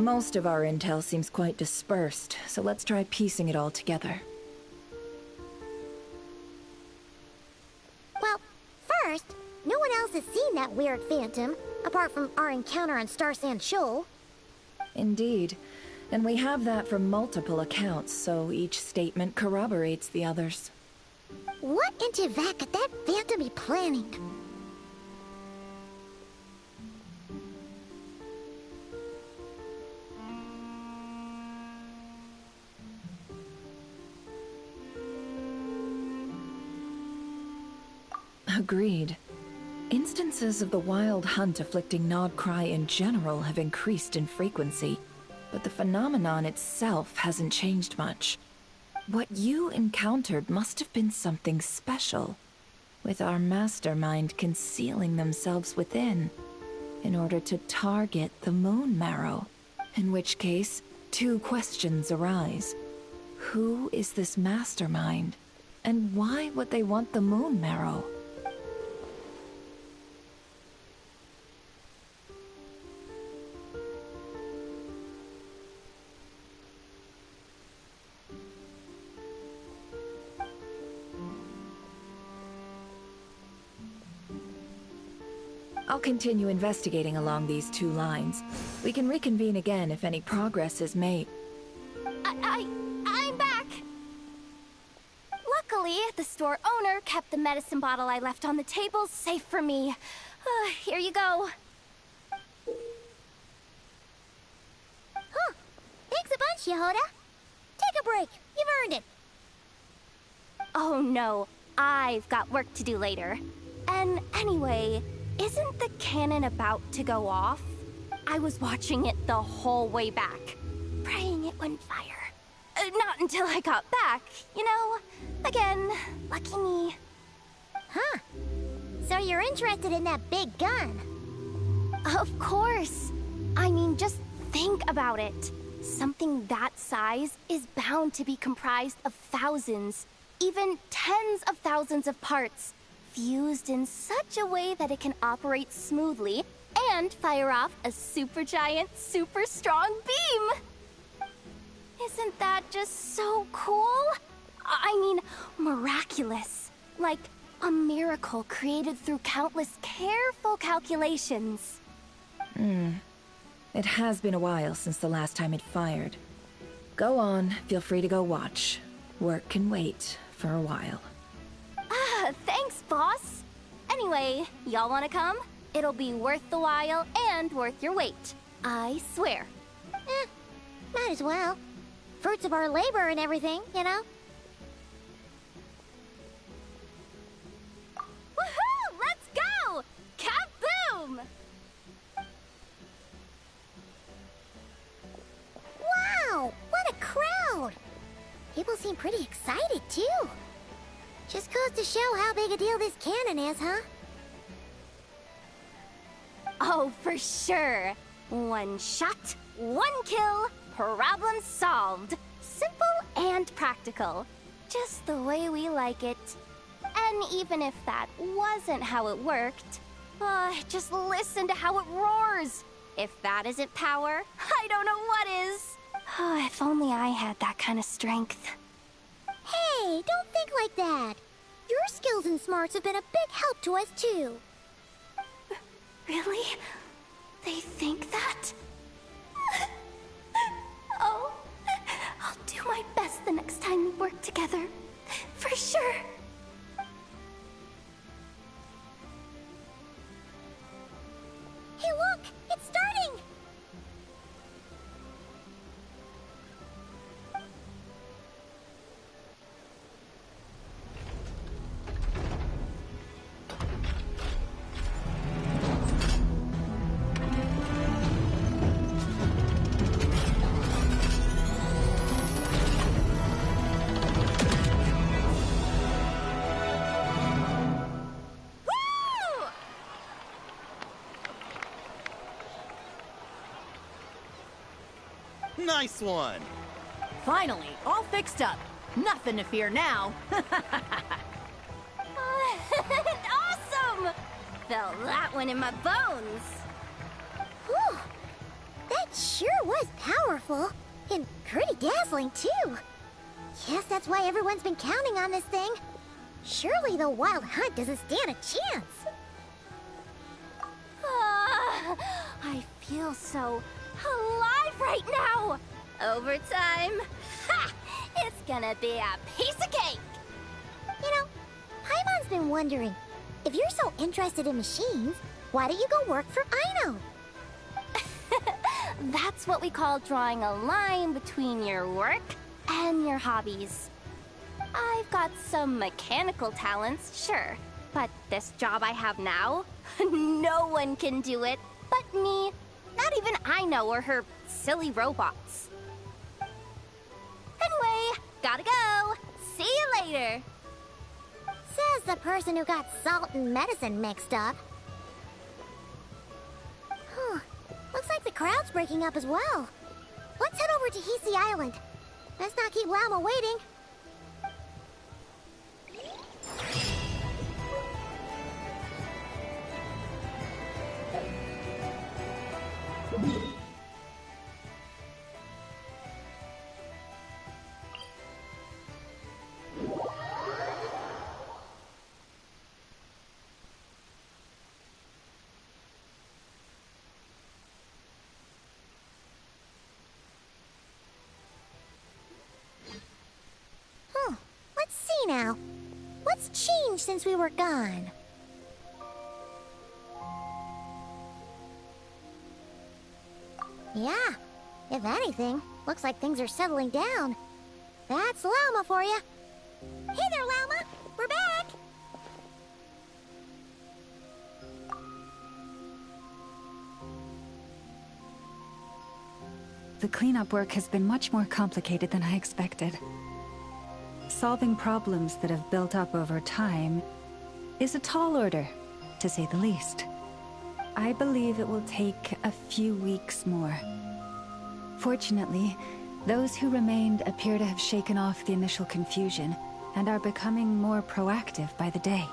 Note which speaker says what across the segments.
Speaker 1: Most of our intel seems quite dispersed, so let's try piecing it all together.
Speaker 2: Well, first, no one else has seen that weird phantom, apart from our encounter on Star Sand Shoal.
Speaker 1: Indeed. And we have that from multiple accounts, so each statement corroborates the others.
Speaker 2: What in Tivat could that phantom be planning?
Speaker 1: Agreed. Instances of the wild hunt afflicting Nodcry in general have increased in frequency, but the phenomenon itself hasn't changed much. What you encountered must have been something special, with our mastermind concealing themselves within, in order to target the Moon Marrow. In which case, two questions arise. Who is this mastermind? And why would they want the Moon Marrow? I'll continue investigating along these two lines. We can reconvene again if any progress is made.
Speaker 3: I'm back! Luckily, the store owner kept the medicine bottle I left on the table safe for me. Here you go.
Speaker 2: Huh. Thanks a bunch, Yehoda. Take a break. You've earned it.
Speaker 3: Oh no, I've got work to do later. And anyway, isn't the cannon about to go off? I was watching it the whole way back, praying it wouldn't fire. Not until I got back, you know? Again, lucky me.
Speaker 2: Huh. So you're interested in that big gun?
Speaker 3: Of course. I mean, just think about it. Something that size is bound to be comprised of thousands, even tens of thousands of parts, fused in such a way that it can operate smoothly and fire off a supergiant, super strong beam! Isn't that just so cool? I mean, miraculous. Like a miracle created through countless careful calculations.
Speaker 1: It has been a while since the last time it fired. Go on, feel free to go watch. Work can wait for a while.
Speaker 3: Thanks, boss. Anyway, y'all wanna come? It'll be worth the while and worth your wait. I swear.
Speaker 2: Might as well. Fruits of our labor and everything, you know?
Speaker 3: Woohoo! Let's go! Kaboom!
Speaker 2: Wow! What a crowd! People seem pretty excited, too. Just goes to show how big a deal this cannon is, huh?
Speaker 3: Oh, for sure. One shot, one kill, problem solved. Simple and practical. Just the way we like it. And even if that wasn't how it worked, just listen to how it roars. If that isn't power, I don't know what is. Oh, if only I had that kind of strength.
Speaker 2: Hey, don't think like that. Your skills and smarts have been a big help to us, too.
Speaker 3: Really? They think that? Oh, I'll do my best the next time we work together. For sure.
Speaker 2: Hey, look! It's starting!
Speaker 4: Nice one!
Speaker 5: Finally, all fixed up. Nothing to fear now.
Speaker 3: Awesome! Felt that one in my bones.
Speaker 2: Whew! That sure was powerful. And pretty dazzling, too. Guess that's why everyone's been counting on this thing. Surely the Wild Hunt doesn't stand a chance.
Speaker 3: I feel so alive right now! Overtime? Ha! It's gonna be a piece of cake!
Speaker 2: You know, Paimon's been wondering, if you're so interested in machines, why don't you go work for Aino?
Speaker 3: That's what we call drawing a line between your work and your hobbies. I've got some mechanical talents, sure, but this job I have now, no one can do it but me. Not even Aino or her silly robots. Anyway, gotta go. See you later.
Speaker 2: Says the person who got salt and medicine mixed up. Huh. Looks like the crowd's breaking up as well. Let's head over to Hisi Island. Let's not keep Llama waiting. Let's see now. What's changed since we were gone? Yeah, if anything, looks like things are settling down. That's Llama for you. Hey there, Llama! We're back!
Speaker 4: The cleanup work has been much more complicated than I expected. Solving problems that have built up over time is a tall order, to say the least. I believe it will take a few weeks more. Fortunately, those who remained appear to have shaken off the initial confusion and are becoming more proactive by the day.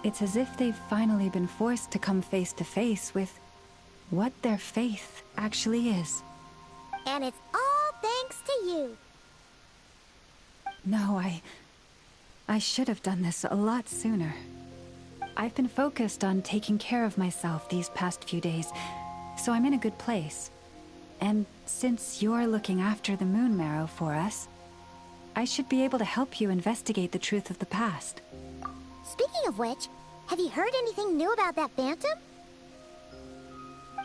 Speaker 4: It's as if they've finally been forced to come face to face with what their faith actually is.
Speaker 2: And it's all thanks to you.
Speaker 4: No, I should have done this a lot sooner. I've been focused on taking care of myself these past few days, so I'm in a good place. And since you're looking after the Moon Marrow for us, I should be able to help you investigate the truth of the past.
Speaker 2: Speaking of which, have you heard anything new about that Phantom?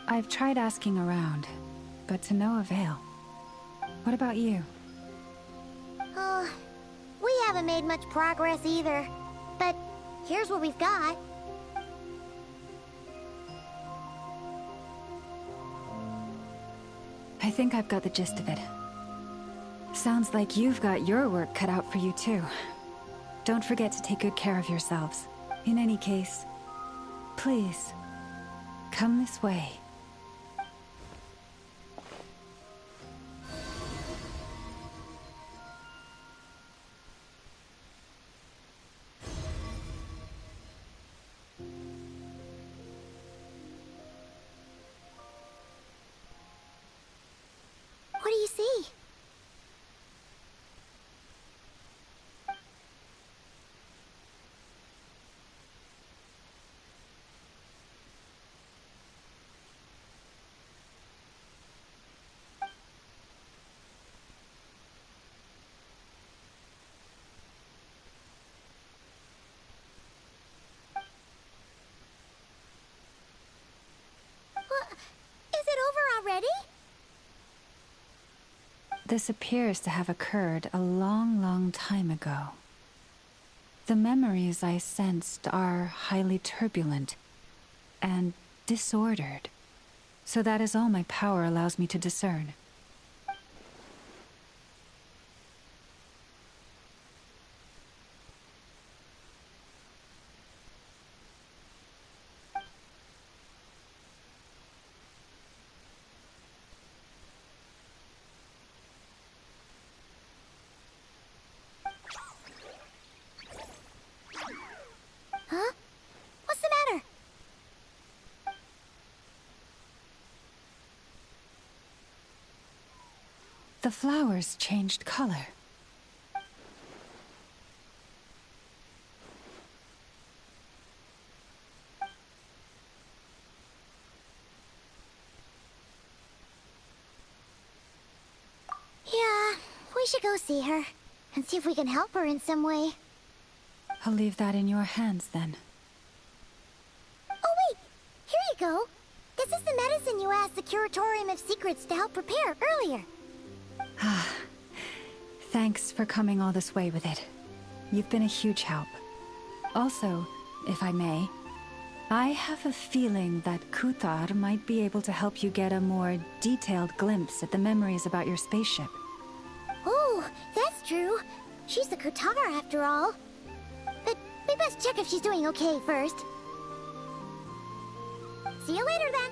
Speaker 4: I've tried asking around, but to no avail. What about you?
Speaker 2: Oh, we haven't made much progress either. But here's what we've got.
Speaker 4: I think I've got the gist of it. Sounds like you've got your work cut out for you too. Don't forget to take good care of yourselves. In any case, please, come this way.
Speaker 2: What do you see? What? Is it over already?
Speaker 4: This appears to have occurred a long, long time ago. The memories I sensed are highly turbulent and disordered, so that is all my power allows me to discern.
Speaker 2: Huh? What's the matter?
Speaker 4: The flowers changed color.
Speaker 2: Yeah, we should go see her. And see if we can help her in some way.
Speaker 4: I'll leave that in your hands, then.
Speaker 2: Oh wait! Here you go! This is the medicine you asked the Curatorium of Secrets to help prepare earlier.
Speaker 4: Thanks for coming all this way with it. You've been a huge help. Also, if I may, I have a feeling that Kuthar might be able to help you get a more detailed glimpse at the memories about your spaceship.
Speaker 2: Oh, that's true. She's the Kutara after all. But we must check if she's doing okay first. See you later then.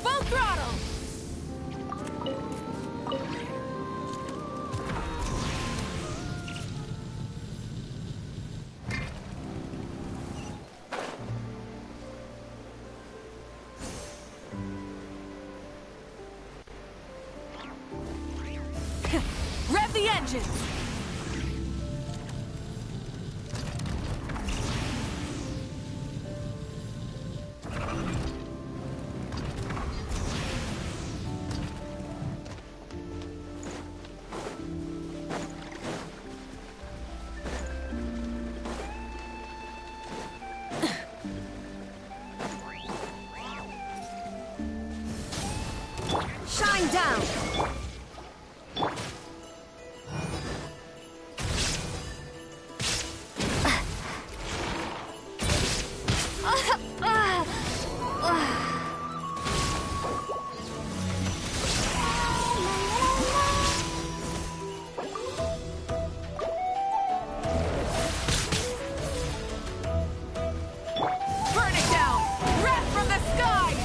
Speaker 5: Full throttle! Rev the engines! Shine down! Burn it down! Wrath from the skies!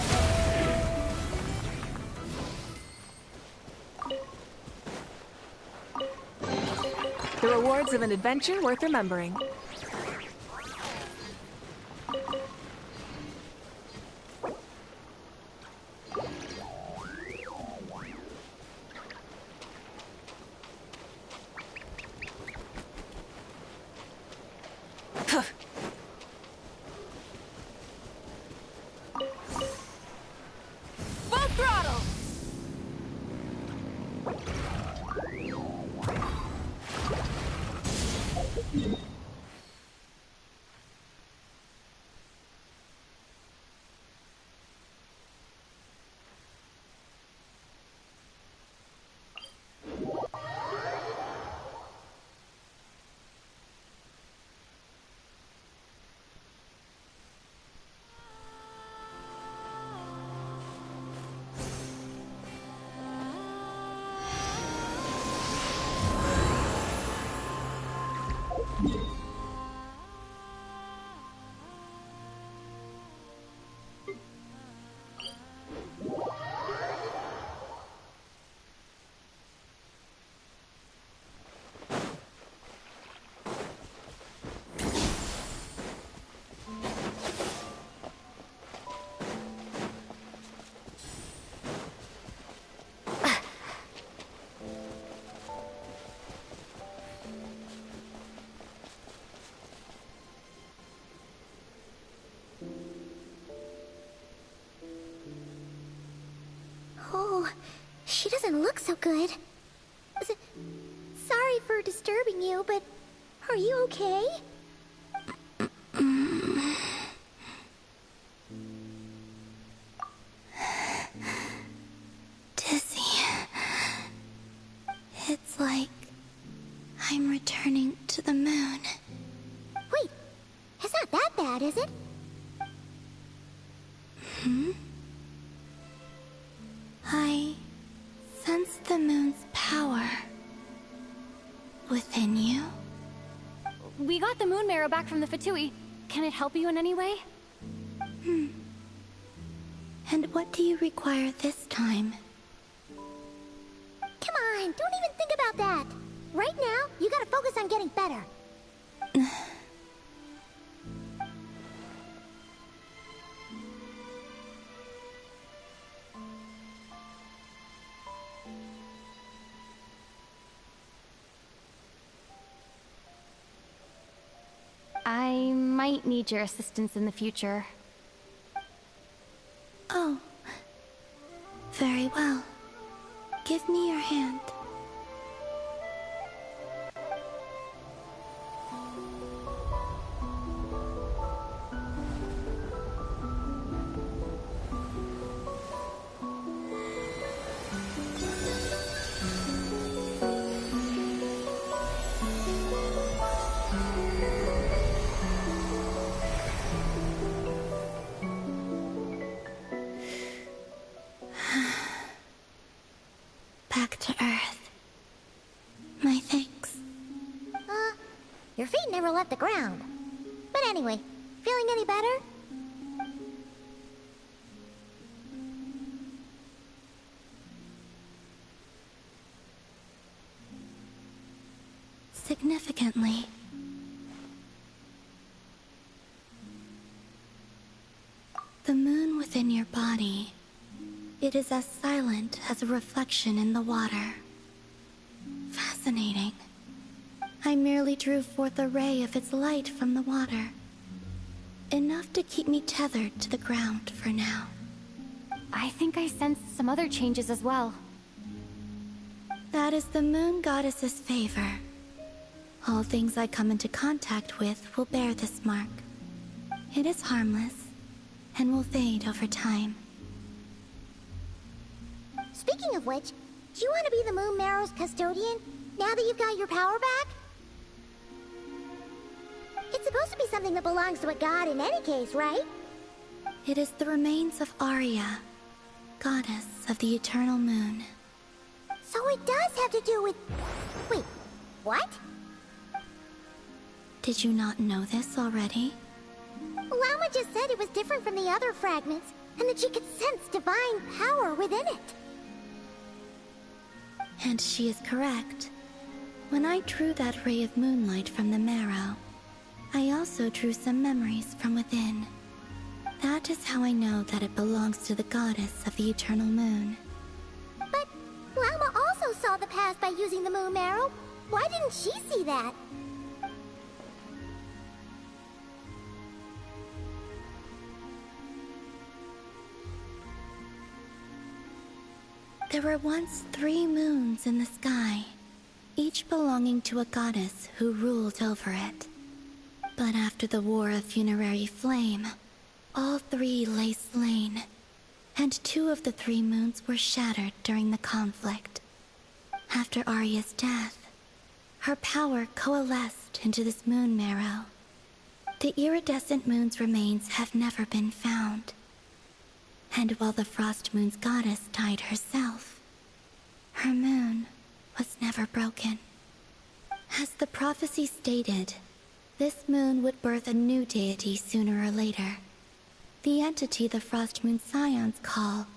Speaker 5: The rewards of an adventure worth remembering. Full throttle!
Speaker 2: Oh, she doesn't look so good. for disturbing you, but are you okay?
Speaker 6: Dizzy. It's like I'm returning to the moon.
Speaker 2: Wait, it's not that bad, is it?
Speaker 6: I sense the moon's power within you.
Speaker 3: We got the moon marrow back from the Fatui. Can it help you in any way?
Speaker 6: And what do you require this time?
Speaker 2: Come on, don't even think about that. Right now, you gotta focus on getting better.
Speaker 3: I might need your assistance in the future.
Speaker 6: Oh. Very well. Give me your hand. Back to Earth. My thanks.
Speaker 2: Your feet never left the ground. But anyway, feeling any better?
Speaker 6: Significantly. The moon within your body, it is as silent as a reflection in the water. Fascinating. I merely drew forth a ray of its light from the water. Enough to keep me tethered to the ground for now.
Speaker 3: I think I sensed some other changes as well.
Speaker 6: That is the moon goddess's favor. All things I come into contact with will bear this mark. It is harmless, and will fade over time.
Speaker 2: Speaking of which, do you want to be the Moon Marrow's custodian, now that you've got your power back? It's supposed to be something that belongs to a god in any case, right?
Speaker 6: It is the remains of Arya, goddess of the eternal moon.
Speaker 2: So it does have to do with... Wait, what?
Speaker 6: Did you not know this already?
Speaker 2: Llama just said it was different from the other fragments, and that she could sense divine power within it.
Speaker 6: And she is correct. When I drew that ray of moonlight from the marrow, I also drew some memories from within. That is how I know that it belongs to the goddess of the eternal moon.
Speaker 2: But Llama also saw the past by using the Moon Marrow. Why didn't she see that?
Speaker 6: There were once 3 moons in the sky, each belonging to a goddess who ruled over it. But after the War of Funerary Flame, all 3 lay slain, and 2 of the 3 moons were shattered during the conflict. After Arya's death, her power coalesced into this moon marrow. The iridescent moon's remains have never been found. And while the Frost Moon's goddess died herself, her moon was never broken. As the prophecy stated, this moon would birth a new deity sooner or later. The entity the Frost Moon Scions call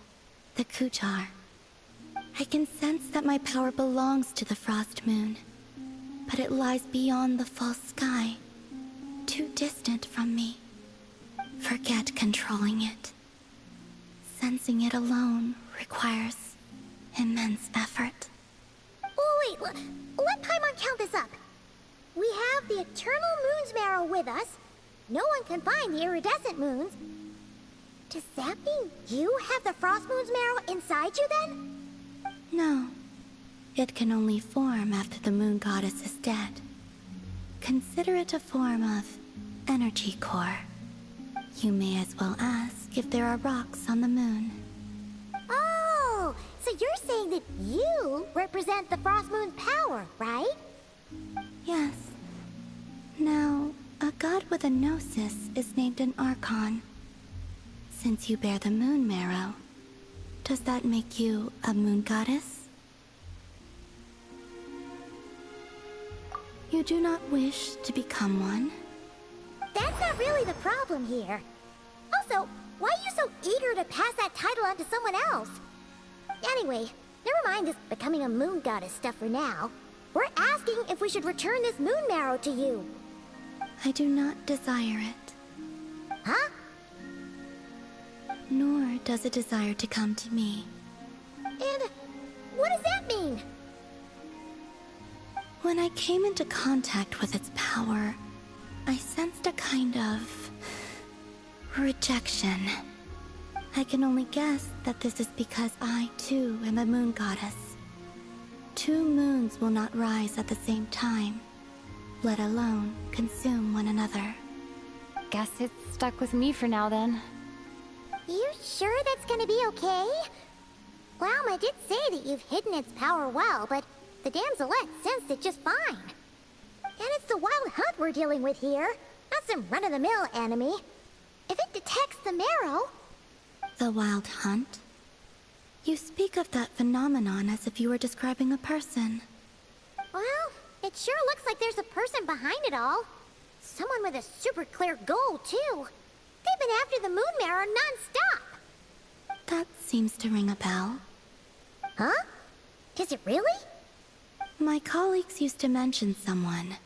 Speaker 6: the Kutar. I can sense that my power belongs to the Frost Moon, but it lies beyond the false sky, too distant from me. Forget controlling it. Sensing it alone requires immense effort.
Speaker 2: Oh, wait, let Paimon count this up. We have the Eternal Moon's Marrow with us. No one can find the iridescent moons. Does that mean you have the Frost Moon's Marrow inside you then?
Speaker 6: No. It can only form after the moon goddess is dead. Consider it a form of energy core. You may as well ask if there are rocks on the moon.
Speaker 2: Oh, so you're saying that you represent the Frost Moon's power, right?
Speaker 6: Yes. Now, a god with a gnosis is named an Archon. Since you bear the moon marrow, does that make you a moon goddess? You do not wish to become one?
Speaker 2: That's not really the problem here. Also, why are you so eager to pass that title on to someone else? Anyway, never mind this becoming a moon goddess stuff for now. We're asking if we should return this moon marrow to you.
Speaker 6: I do not desire it.
Speaker 2: Huh?
Speaker 6: Nor does it desire to come to me.
Speaker 2: And what does that mean?
Speaker 6: When I came into contact with its power, I sensed a kind of rejection. I can only guess that this is because I, too, am a moon goddess. 2 moons will not rise at the same time, let alone consume one another.
Speaker 3: Guess it's stuck with me for now then.
Speaker 2: You sure that's gonna be okay? Glauma did say that you've hidden its power well, but the damselette sensed it just fine. And it's the wild hunt we're dealing with here, not some run-of-the-mill enemy. If it detects the marrow...
Speaker 6: The wild hunt? You speak of that phenomenon as if you were describing a person.
Speaker 2: Well, it sure looks like there's a person behind it all. Someone with a super clear goal, too. They've been after the moon marrow non-stop.
Speaker 6: That seems to ring a bell.
Speaker 2: Huh? Is it really?
Speaker 6: My colleagues used to mention someone,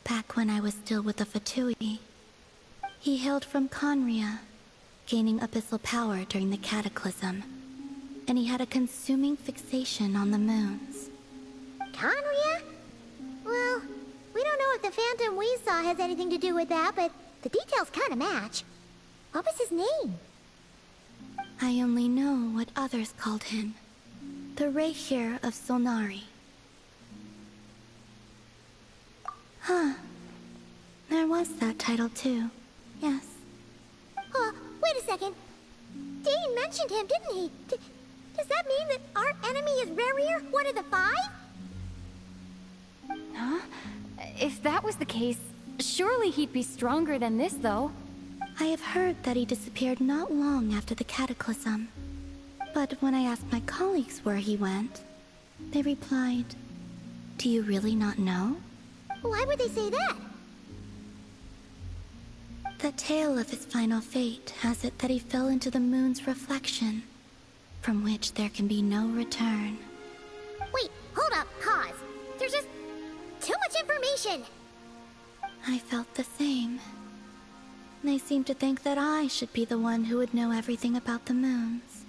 Speaker 6: back when I was still with the Fatui. He hailed from Conria, gaining abyssal power during the Cataclysm, and he had a consuming fixation on the moons.
Speaker 2: Conria? Well, we don't know if the phantom we saw has anything to do with that, but the details kind of match. What was his name?
Speaker 6: I only know what others called him. The Rehir of Solnari. Huh. There was that title too. Yes.
Speaker 2: Wait a second. Dane mentioned him, didn't he? Does that mean that our enemy is Rerir, one of the 5?
Speaker 3: Huh? If that was the case, surely he'd be stronger than this, though.
Speaker 6: I have heard that he disappeared not long after the Cataclysm. But when I asked my colleagues where he went, they replied, "Do you really not know?"
Speaker 2: Why would they say that?
Speaker 6: The tale of his final fate has it that he fell into the moon's reflection, from which there can be no return.
Speaker 2: Wait, hold up, pause. There's just too much information.
Speaker 6: I felt the same. They seemed to think that I should be the one who would know everything about the moons.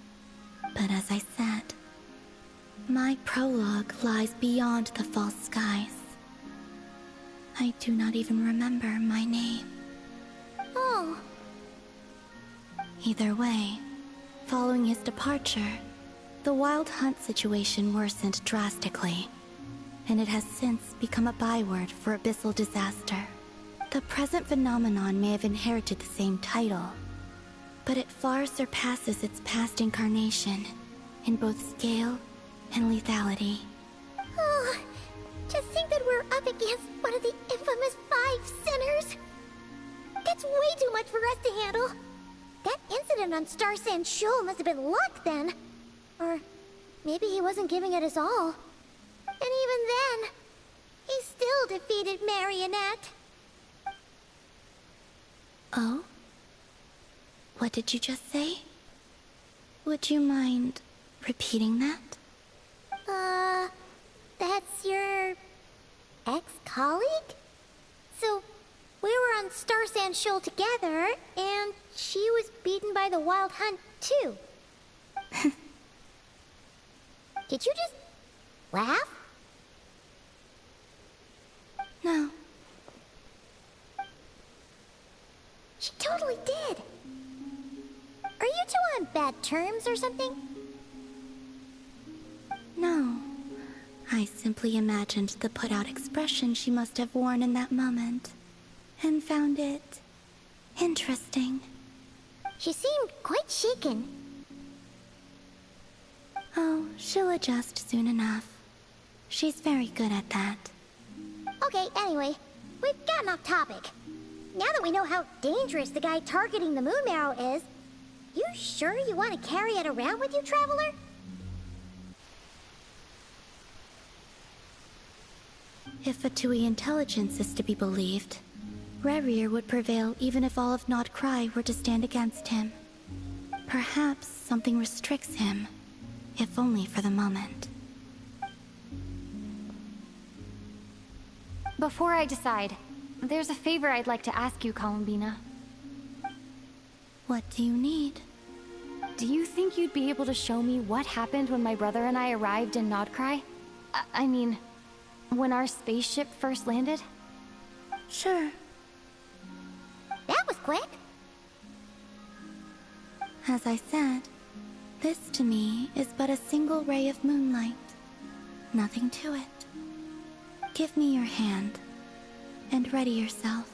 Speaker 6: But as I said, my prologue lies beyond the false skies. I do not even remember my name.
Speaker 2: Oh.
Speaker 6: Either way, following his departure, the wild hunt situation worsened drastically, and it has since become a byword for abyssal disaster. The present phenomenon may have inherited the same title, but it far surpasses its past incarnation in both scale and lethality.
Speaker 2: Oh, just think that we're up against one of the infamous 5 sinners. That's way too much for us to handle. That incident on Star Sand Shoal must have been luck then. Or maybe he wasn't giving it his all. And even then, he still defeated Marionette.
Speaker 6: Oh? What did you just say? Would you mind repeating that?
Speaker 2: That's your ex-colleague? So, we were on Star Sand Shoal together, and she was beaten by the Wild Hunt, too. Did you just laugh?
Speaker 6: No.
Speaker 2: She totally did. Are you two on bad terms or something?
Speaker 6: No. I simply imagined the put-out expression she must have worn in that moment, and found it interesting.
Speaker 2: She seemed quite shaken.
Speaker 6: Oh, she'll adjust soon enough. She's very good at that.
Speaker 2: Okay, anyway, we've gotten off topic. Now that we know how dangerous the guy targeting the moon marrow is, you sure you want to carry it around with you, Traveler?
Speaker 6: If Fatui intelligence is to be believed, Rerir would prevail even if all of Nod Cry were to stand against him. Perhaps something restricts him, if only for the moment.
Speaker 3: Before I decide, there's a favor I'd like to ask you, Columbina.
Speaker 6: What do you need?
Speaker 3: Do you think you'd be able to show me what happened when my brother and I arrived in Nodcry? I mean, when our spaceship first landed?
Speaker 6: Sure.
Speaker 2: That was quick.
Speaker 6: As I said, this to me is but a single ray of moonlight. Nothing to it. Give me your hand, and ready yourself.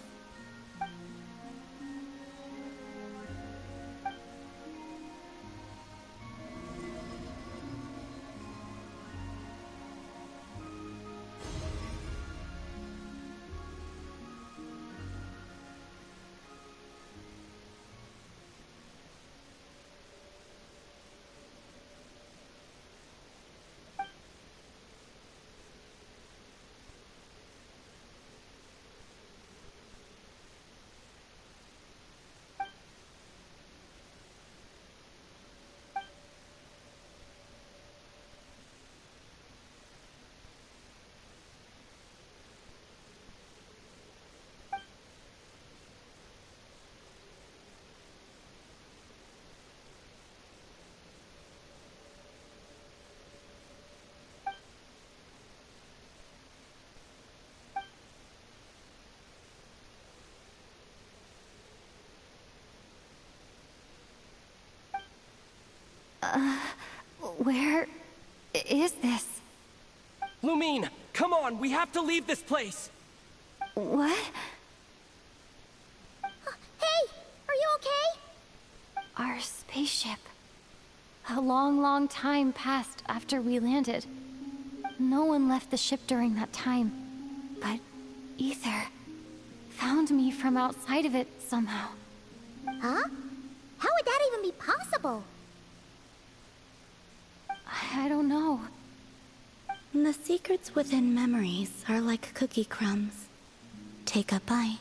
Speaker 3: Where is this?
Speaker 7: Lumine, come on, we have to leave this place!
Speaker 3: What?
Speaker 2: Hey, are you okay?
Speaker 3: Our spaceship. A long, long time passed after we landed. No one left the ship during that time. But Ether found me from outside of it somehow.
Speaker 2: Huh? How would that even be possible?
Speaker 3: I don't know.
Speaker 6: The secrets within memories are like cookie crumbs. Take a bite,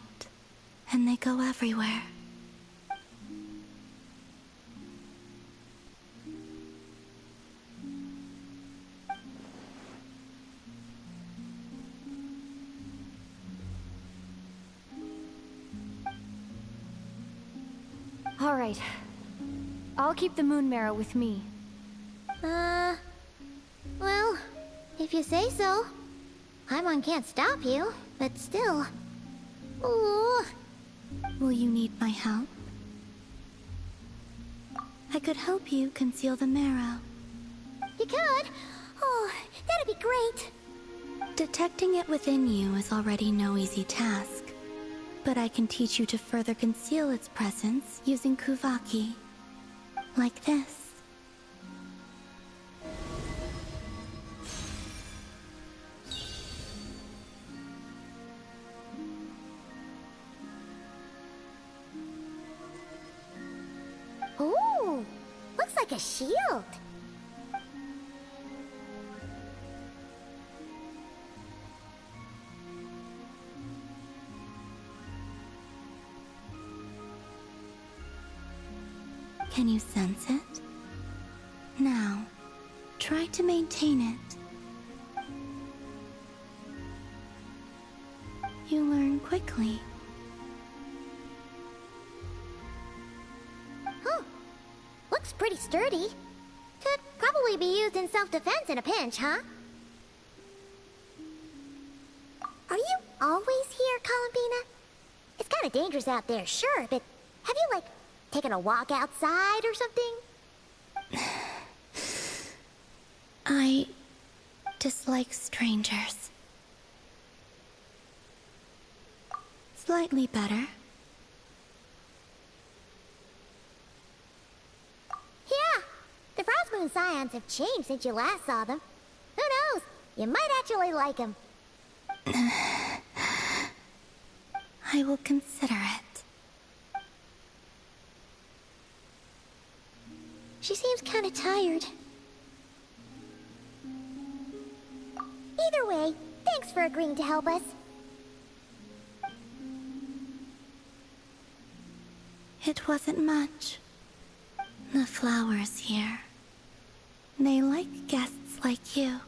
Speaker 6: and they go everywhere.
Speaker 3: All right. I'll keep the moon marrow with me.
Speaker 2: Well, if you say so. Paimon can't stop you, but still. Ooh.
Speaker 6: Will you need my help? I could help you conceal the marrow.
Speaker 2: You could? Oh, that'd be great.
Speaker 6: Detecting it within you is already no easy task. But I can teach you to further conceal its presence using Kuvaki. Like this.
Speaker 2: Ooh, looks like a shield.
Speaker 6: Can you sense it? Now, try to maintain it. You learn quickly.
Speaker 2: Huh. Looks pretty sturdy. Could probably be used in self-defense in a pinch, huh? Are you always here, Columbina? It's kind of dangerous out there, sure, but have you, like, taken a walk outside or something?
Speaker 6: Dislike strangers. Slightly better.
Speaker 2: Yeah, the Frostmoon Scions have changed since you last saw them. Who knows? You might actually like them.
Speaker 6: I will consider it.
Speaker 2: She seems kind of tired. Either way, thanks for agreeing to help us.
Speaker 6: It wasn't much. The flowers here. They like guests like you.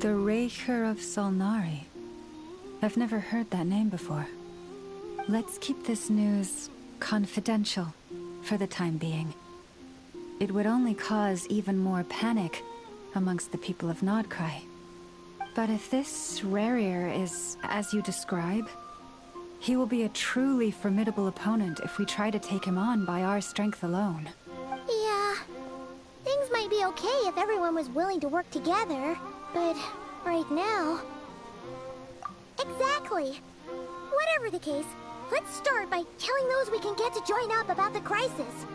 Speaker 4: The Raker of Solnari. I've never heard that name before. Let's keep this news confidential for the time being. It would only cause even more panic amongst the people of Nodcry. But if this Rarier is as you describe, he will be a truly formidable opponent if we try to take him on by our strength alone.
Speaker 2: Yeah, things might be okay if everyone was willing to work together, but right now... Exactly! Whatever the case, let's start by telling those we can get to join up about the crisis.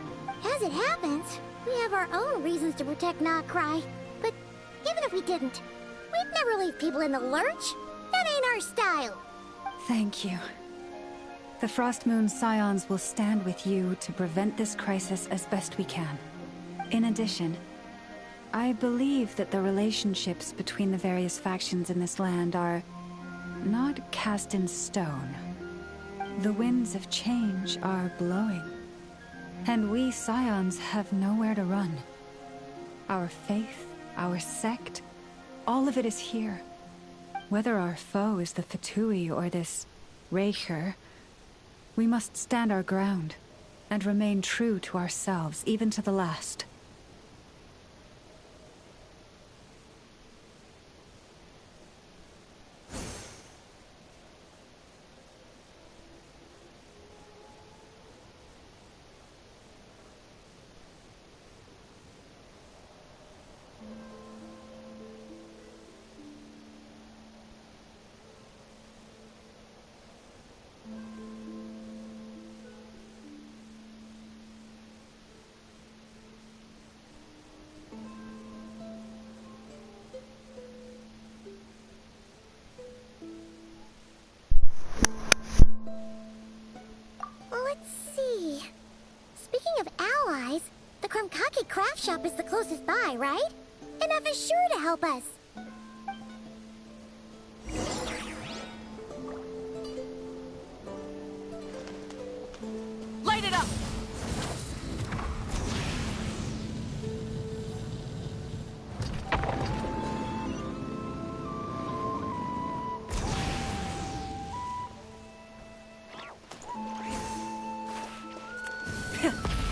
Speaker 2: As it happens, we have our own reasons to protect Nodcry, but even if we didn't, we'd never leave people in the lurch. That ain't our style.
Speaker 4: Thank you. The Frostmoon Scions will stand with you to prevent this crisis as best we can. In addition, I believe that the relationships between the various factions in this land are not cast in stone. The winds of change are blowing, and we Scions have nowhere to run. Our faith, our sect, all of it is here. Whether our foe is the Fatui or this Raker, we must stand our ground and remain true to ourselves, even to the last.
Speaker 2: Let's see. Speaking of allies, the Krumkake craft shop is the closest by, right? Enough is sure to help us.
Speaker 5: Light it up!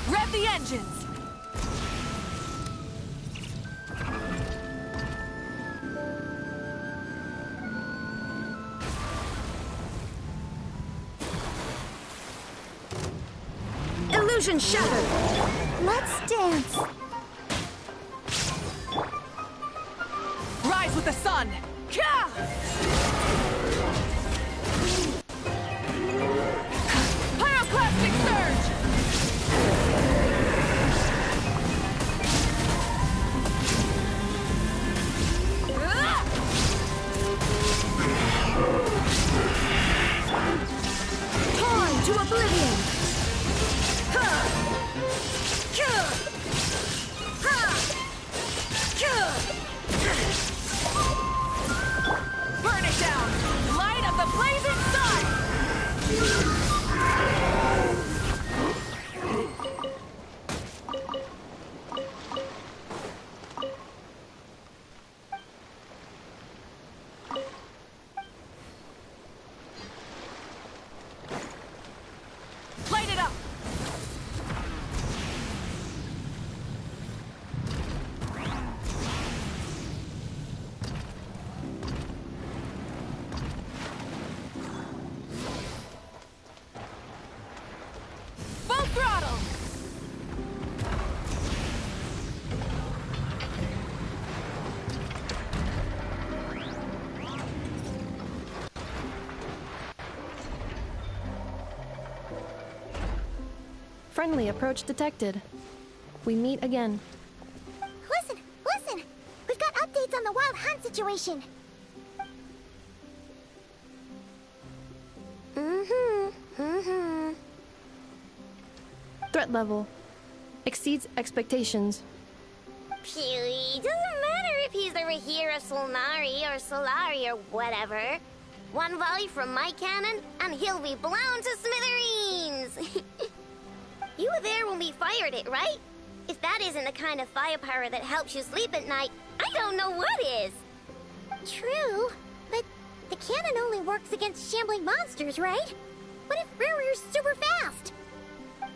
Speaker 5: Rev the engines! Illusion shattered!
Speaker 2: Let's dance.
Speaker 5: Rise with the sun! Kya! blazing sun! Light it up! Full throttle!
Speaker 8: Friendly approach detected. We meet again.
Speaker 2: Listen, listen! We've got updates on the wild hunt situation.
Speaker 8: Threat level exceeds expectations.
Speaker 2: Phew, doesn't matter if he's the Rahira Solnari or Solari or whatever. One volley from my cannon, and he'll be blown to smithereens! You were there when we fired it, right? If that isn't the kind of firepower that helps you sleep at night, I don't know what is! True, but the cannon only works against shambling monsters, right? What if Rarir's super fast?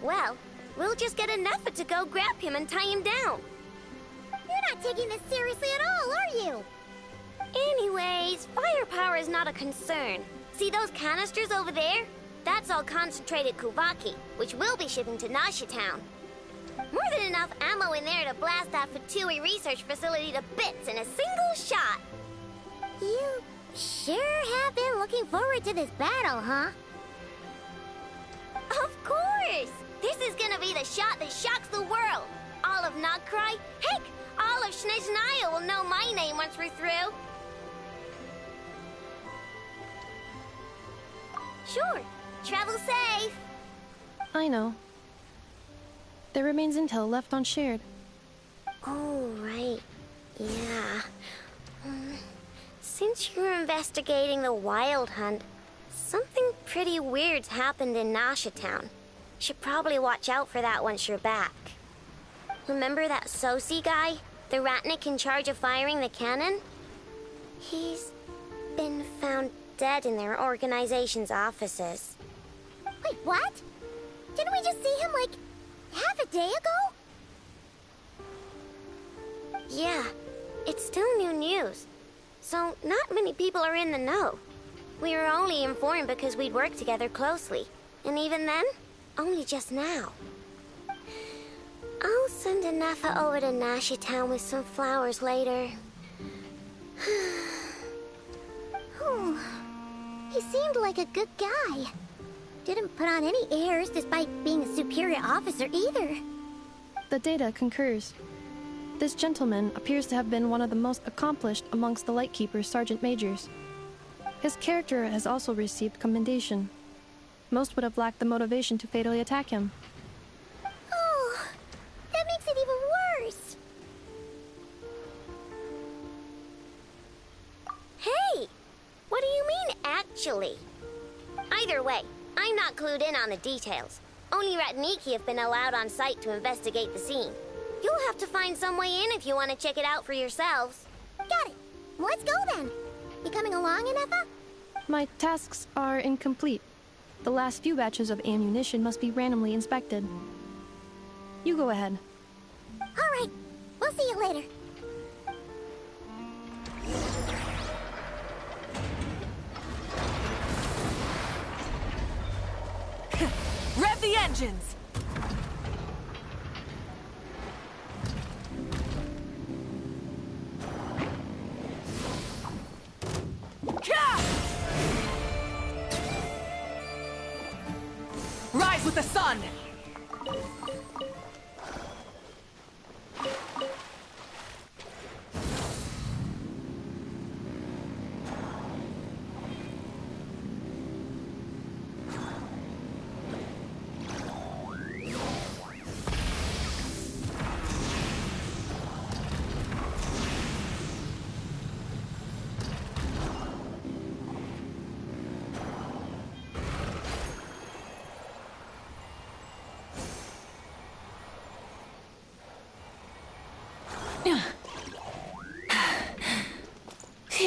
Speaker 2: Well, we'll just get enough to go grab him and tie him down. You're not taking this seriously at all, are you? Anyways, firepower is not a concern. See those canisters over there? That's all concentrated Kuvaki, which we'll be shipping to Nasha Town. More than enough ammo in there to blast that Fatui research facility to bits in a single shot. You sure have been looking forward to this battle, huh? Of course! This is gonna be the shot that shocks the world. All of Nagcry, heck, all of Snezhnaya will know my name once we're through. Sure. Travel safe.
Speaker 8: I know. There remains intel left unshared.
Speaker 2: Oh, right. Yeah. Since you're investigating the Wild Hunt, something pretty weird's happened in Nasha Town. Should probably watch out for that once you're back. Remember that Sosi guy? The Ratnik in charge of firing the cannon? He's been found dead in their organization's offices. Wait, what? Didn't we just see him, like, half a day ago? Yeah, it's still new news. So, not many people are in the know. We were only informed because we'd worked together closely. And even then, only just now. I'll send Anafa over to Nasha Town with some flowers later. He seemed like a good guy. Didn't put on any airs despite being a superior officer either.
Speaker 8: The data concurs. This gentleman appears to have been one of the most accomplished amongst the Lightkeeper's sergeant majors. His character has also received commendation. Most would have lacked the motivation to fatally attack him.
Speaker 2: Oh, that makes it even worse. Hey, what do you mean, actually? Either way, I'm not clued in on the details. Only Ratniki have been allowed on site to investigate the scene. You'll have to find some way in if you want to check it out for yourselves. Got it. Let's go then. You coming along, Anefa?
Speaker 8: My tasks are incomplete. The last few batches of ammunition must be randomly inspected. You go ahead.
Speaker 2: All right. We'll see you later.
Speaker 5: Rev the engines! Rise with the sun!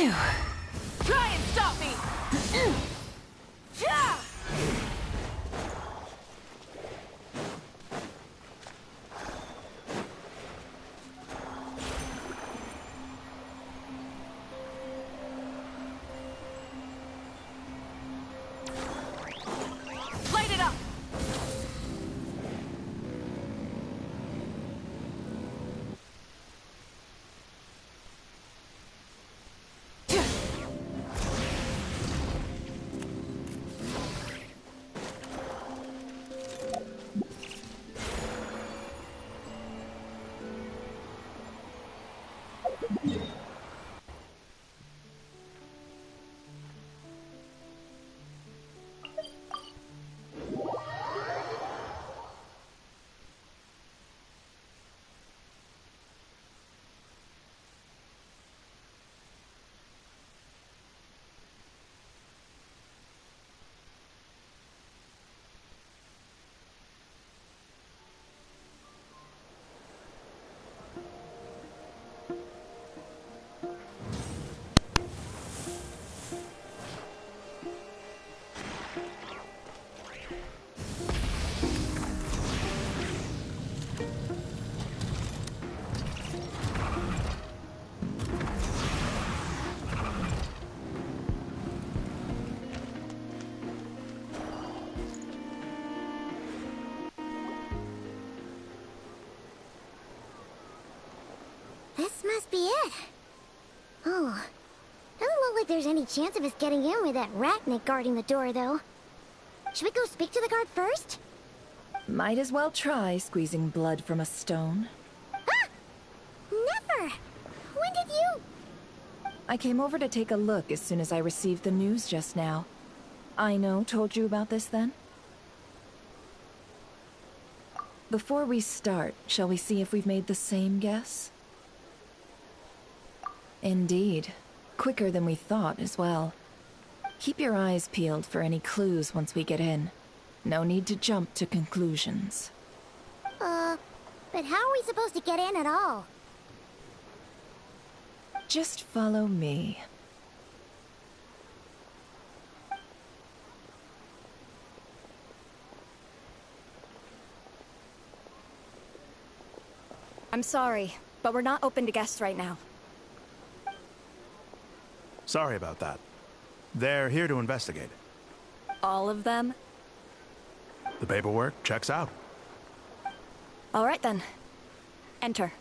Speaker 1: Phew.
Speaker 5: Try and stop me! Yeah! Light it up!
Speaker 2: This must be it. Oh. Doesn't look like there's any chance of us getting in with that ratnik guarding the door, though. Should we go speak to the guard first?
Speaker 1: Might as well try squeezing blood from a stone.
Speaker 2: Ah! Never! When did you...
Speaker 1: I came over to take a look as soon as I received the news just now. Aino told you about this then? Before we start, shall we see if we've made the same guess? Indeed. Quicker than we thought as well. Keep your eyes peeled for any clues once we get in. No need to jump to conclusions.
Speaker 2: But how are we supposed to get in at all?
Speaker 1: Just follow me.
Speaker 9: I'm sorry, but we're not open to guests right now.
Speaker 10: Sorry about that. They're here to investigate.
Speaker 9: All of them?
Speaker 10: The paperwork checks out.
Speaker 9: All right then. Enter.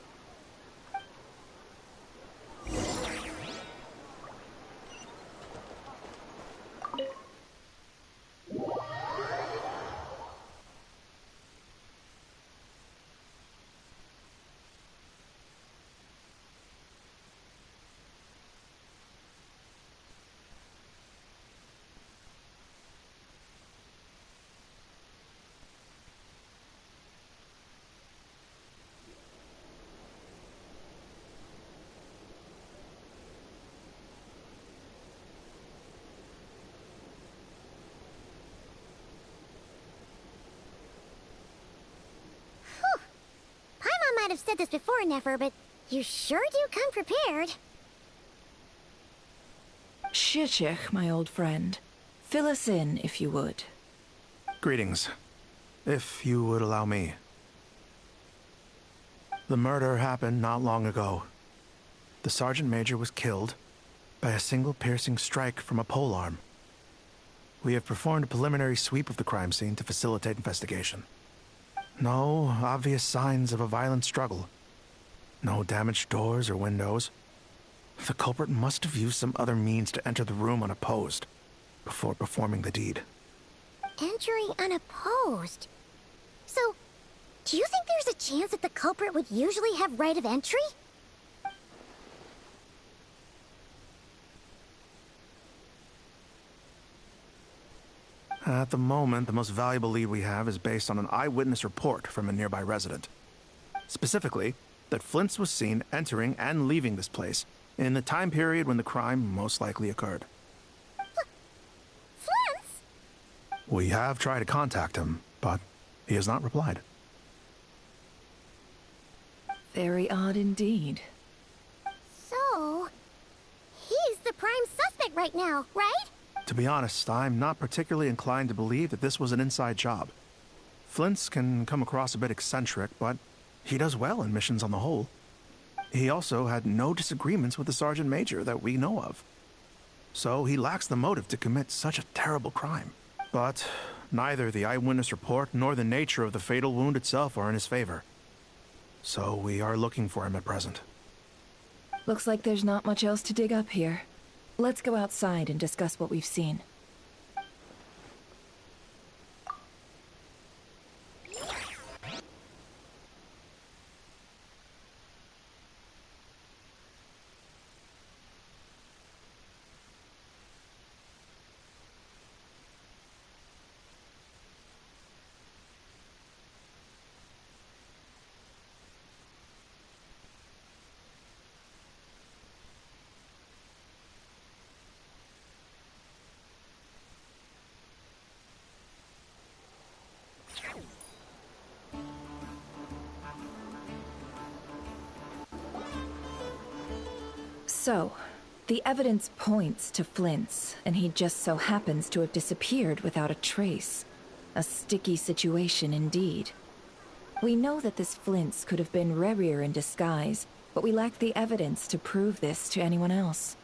Speaker 2: Paimon might have said this before, Nefer, but you sure do come prepared.
Speaker 1: Shishich, my old friend. Fill us in, if you would.
Speaker 10: Greetings. If you would allow me. The murder happened not long ago. The Sergeant Major was killed by a single piercing strike from a polearm. We have performed a preliminary sweep of the crime scene to facilitate investigation. No obvious signs of a violent struggle. No damaged doors or windows. The culprit must have used some other means to enter the room unopposed before performing the deed.
Speaker 2: Entering unopposed? So, do you think there's a chance that the culprit would usually have right of entry?
Speaker 10: At the moment, the most valuable lead we have is based on an eyewitness report from a nearby resident. Specifically, that Flint's was seen entering and leaving this place in the time period when the crime most likely occurred.
Speaker 2: Flint's?
Speaker 10: We have tried to contact him, but he has not replied.
Speaker 1: Very odd indeed.
Speaker 2: So, he's the right now, right?
Speaker 10: To be honest, I'm not particularly inclined to believe that this was an inside job. Flint's can come across a bit eccentric, but he does well in missions on the whole. He also had no disagreements with the Sergeant Major that we know of. So he lacks the motive to commit such a terrible crime. But neither the eyewitness report nor the nature of the fatal wound itself are in his favor. So we are looking for him at present.
Speaker 1: Looks like there's not much else to dig up here. Let's go outside and discuss what we've seen. So, the evidence points to Flint's, and he just so happens to have disappeared without a trace. A sticky situation indeed. We know that this Flint's could have been Rerir in disguise, but we lack the evidence to prove this to anyone else.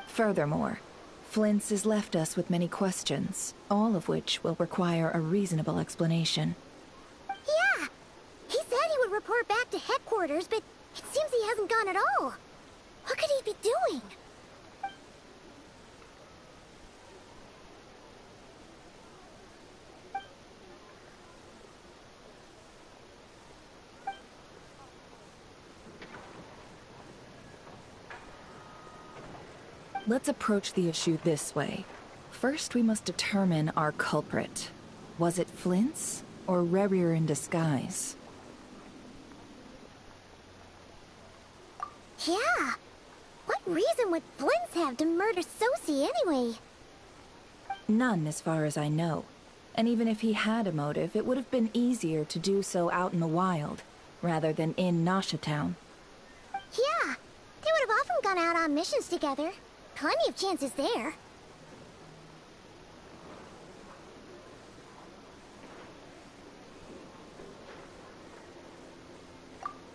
Speaker 1: Furthermore, Flint's has left us with many questions, all of which will require a reasonable explanation.
Speaker 2: Yeah! He said he would report back to headquarters, but it seems he hasn't gone at all. What could he be doing?
Speaker 1: Let's approach the issue this way. First, we must determine our culprit. Was it Flint's or Rerir in disguise?
Speaker 2: Yeah! What reason would Flint's have to murder Sosie anyway?
Speaker 1: None, as far as I know. And even if he had a motive, it would have been easier to do so out in the wild, rather than in Nasha Town.
Speaker 2: Yeah! They would have often gone out on missions together. Plenty of chances there.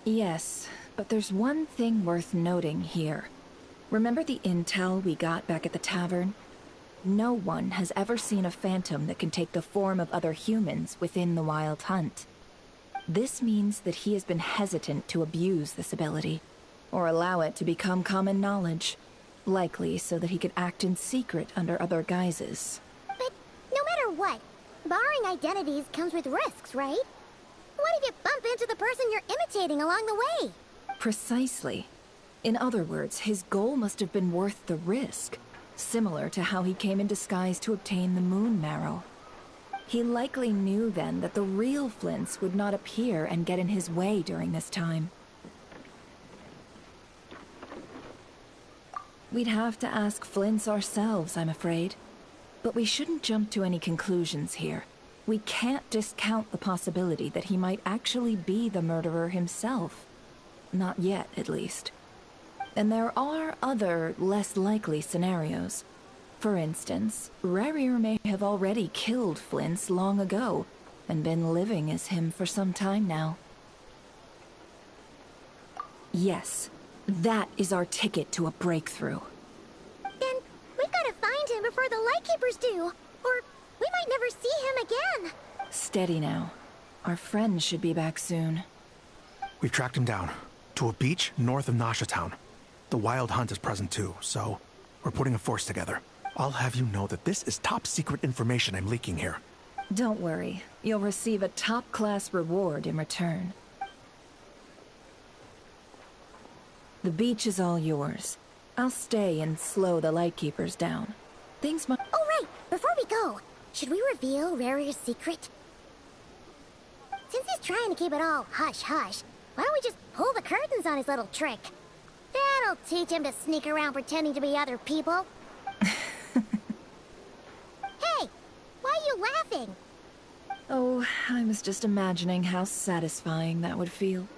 Speaker 1: Yes, but there's one thing worth noting here. Remember the intel we got back at the tavern? No one has ever seen a phantom that can take the form of other humans within the Wild Hunt. This means that he has been hesitant to abuse this ability, or allow it to become common knowledge. Likely so that he could act in secret under other guises.
Speaker 2: But no matter what, borrowing identities comes with risks, right? What if you bump into the person you're imitating along the way?
Speaker 1: Precisely. In other words, his goal must have been worth the risk, similar to how he came in disguise to obtain the moon marrow. He likely knew then that the real Flint's would not appear and get in his way during this time. We'd have to ask Flint's ourselves, I'm afraid. But we shouldn't jump to any conclusions here. We can't discount the possibility that he might actually be the murderer himself. Not yet, at least. And there are other, less likely scenarios. For instance, Rerir may have already killed Flint's long ago, and been living as him for some time now. Yes. That is our ticket to a breakthrough.
Speaker 2: Then we've got to find him before the Lightkeepers do, or we might never see him again.
Speaker 1: Steady now. Our friend should be back soon.
Speaker 10: We've tracked him down to a beach north of Nasha Town. The Wild Hunt is present too, so we're putting a force together. I'll have you know that this is top secret information I'm leaking here.
Speaker 1: Don't worry. You'll receive a top-class reward in return. The beach is all yours. I'll stay and slow the Lightkeepers down. Things might—
Speaker 2: Oh, right! Before we go, should we reveal Rarir's secret? Since he's trying to keep it all hush-hush, why don't we just pull the curtains on his little trick? That'll That'll teach him to sneak around pretending to be other people. Hey! Why are you laughing?
Speaker 1: Oh, I was just imagining how satisfying that would feel.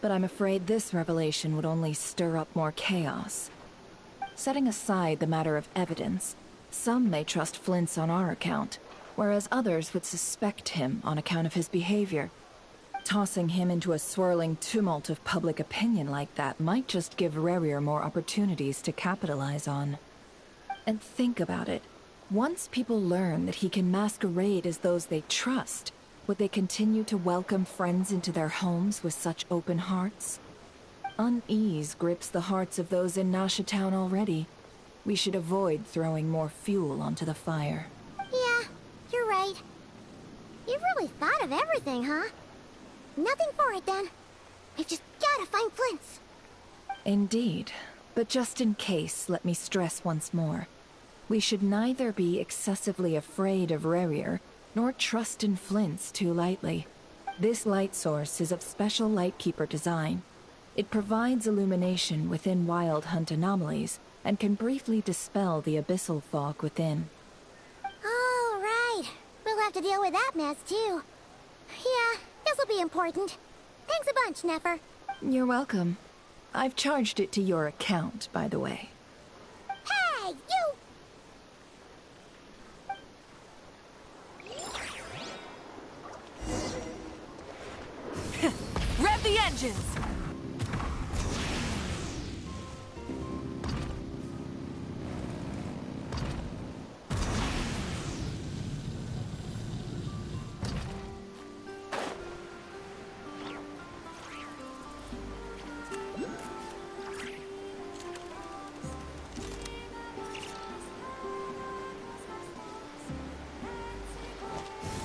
Speaker 1: But I'm afraid this revelation would only stir up more chaos. Setting aside the matter of evidence, some may trust Flint's on our account, whereas others would suspect him on account of his behavior. Tossing him into a swirling tumult of public opinion like that might just give Rarier more opportunities to capitalize on. And think about it. Once people learn that he can masquerade as those they trust, would they continue to welcome friends into their homes with such open hearts? Unease grips the hearts of those in Nasha Town already. We should avoid throwing more fuel onto the fire.
Speaker 2: Yeah, you're right. You've really thought of everything, huh? Nothing for it, then. We've just gotta find Flint's.
Speaker 1: Indeed. But just in case, let me stress once more. We should neither be excessively afraid of Rarier, nor trust in Flint's too lightly. This light source is of special Lightkeeper design. It provides illumination within Wild Hunt anomalies, and can briefly dispel the abyssal fog within.
Speaker 2: Oh, right. We'll have to deal with that mess, too. Yeah, this'll be important. Thanks a bunch, Nefer.
Speaker 1: You're welcome. I've charged it to your account, by the way.
Speaker 2: Hey, you!
Speaker 5: Rev the engines!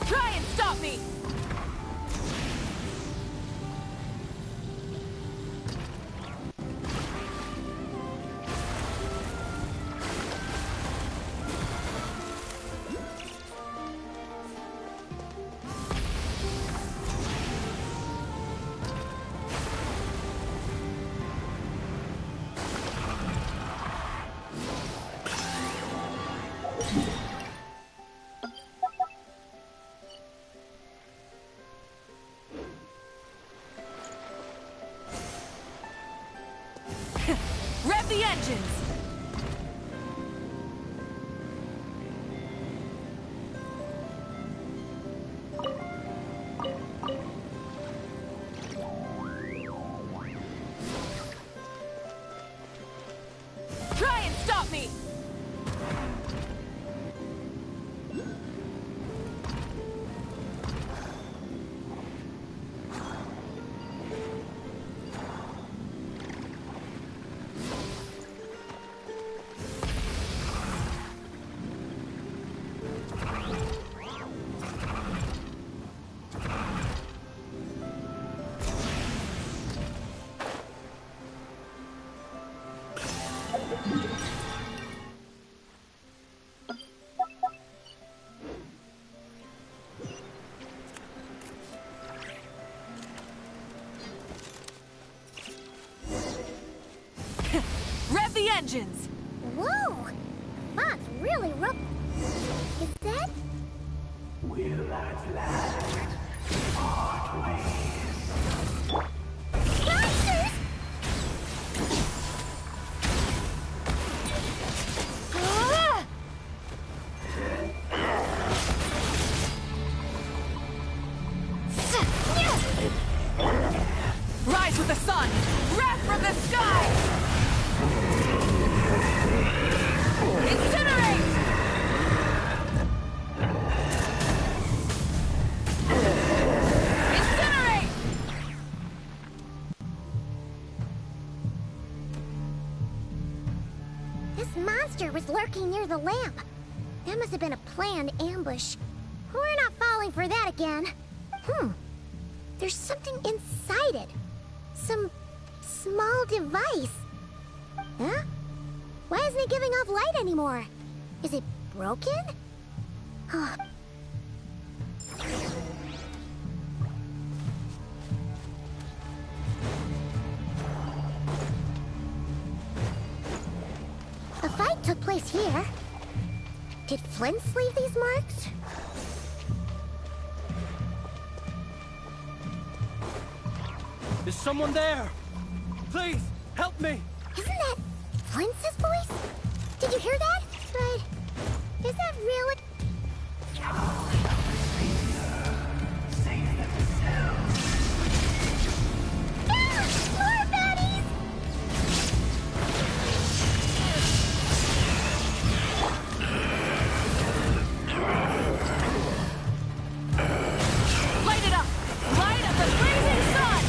Speaker 5: Try and stop me! Rev the engines! Try and stop me! Rev the engines!
Speaker 2: Whoa! Fog's really rough. Is that?
Speaker 11: Will at last part ways.
Speaker 2: Monsters! Ah!
Speaker 5: Rise with the sun! Wrath from the sky! Incinerate! Incinerate!
Speaker 2: This monster was lurking near the lamp. That must have been a planned ambush. We're not falling for that again. There's something inside it. Some small device. Huh? Why isn't it giving off light anymore? Is it broken? Oh. eyes here. Did Flint's leave these marks?
Speaker 7: Is someone there? Please, help me!
Speaker 2: Isn't that Flint's voice? Did you hear that? But is that really... More baddies!
Speaker 5: Light it up! Light up the blazing sun!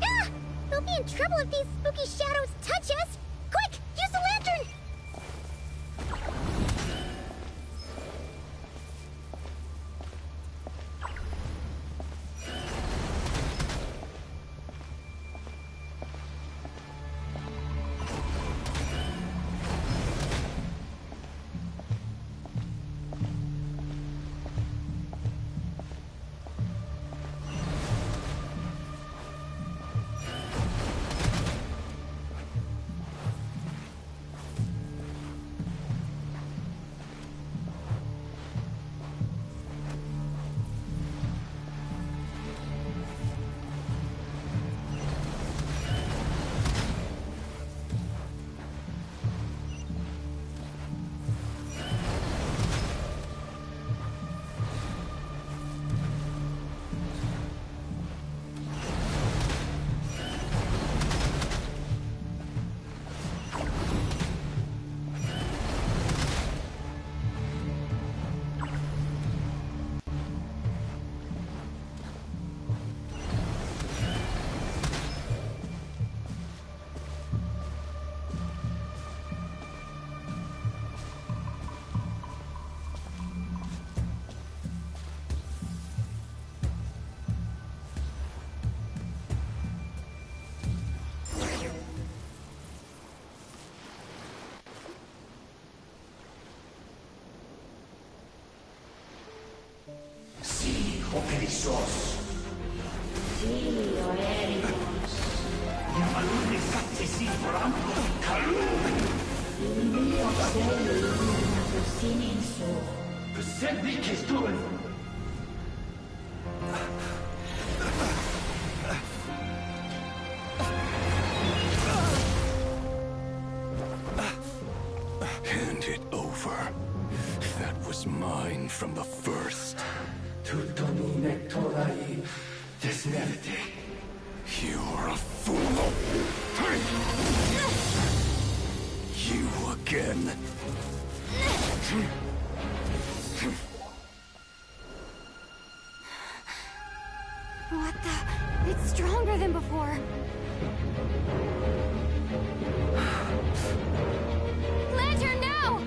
Speaker 2: Ah! We'll be in trouble if these spooky shadows touch us! Quick! Use the lantern!
Speaker 11: Operissos. Sì, Oericos. Yamalun infatti si forampo calum. Il mio cielo illumina persino in suo. Senti che stuen.
Speaker 12: Hand it over. That was mine from the first.
Speaker 11: Tutto mi mettorai desmerte.
Speaker 12: You're a fool. You again.
Speaker 3: What the? It's stronger than before. Lantern now!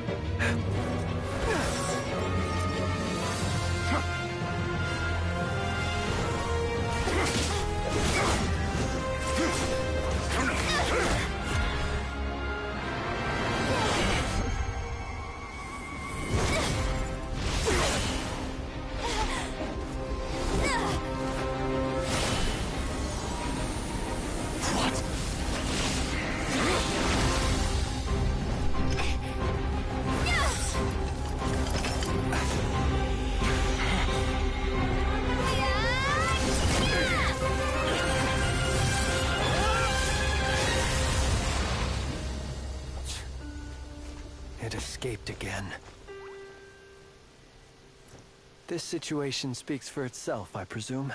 Speaker 7: It escaped again. This situation speaks for itself, I presume.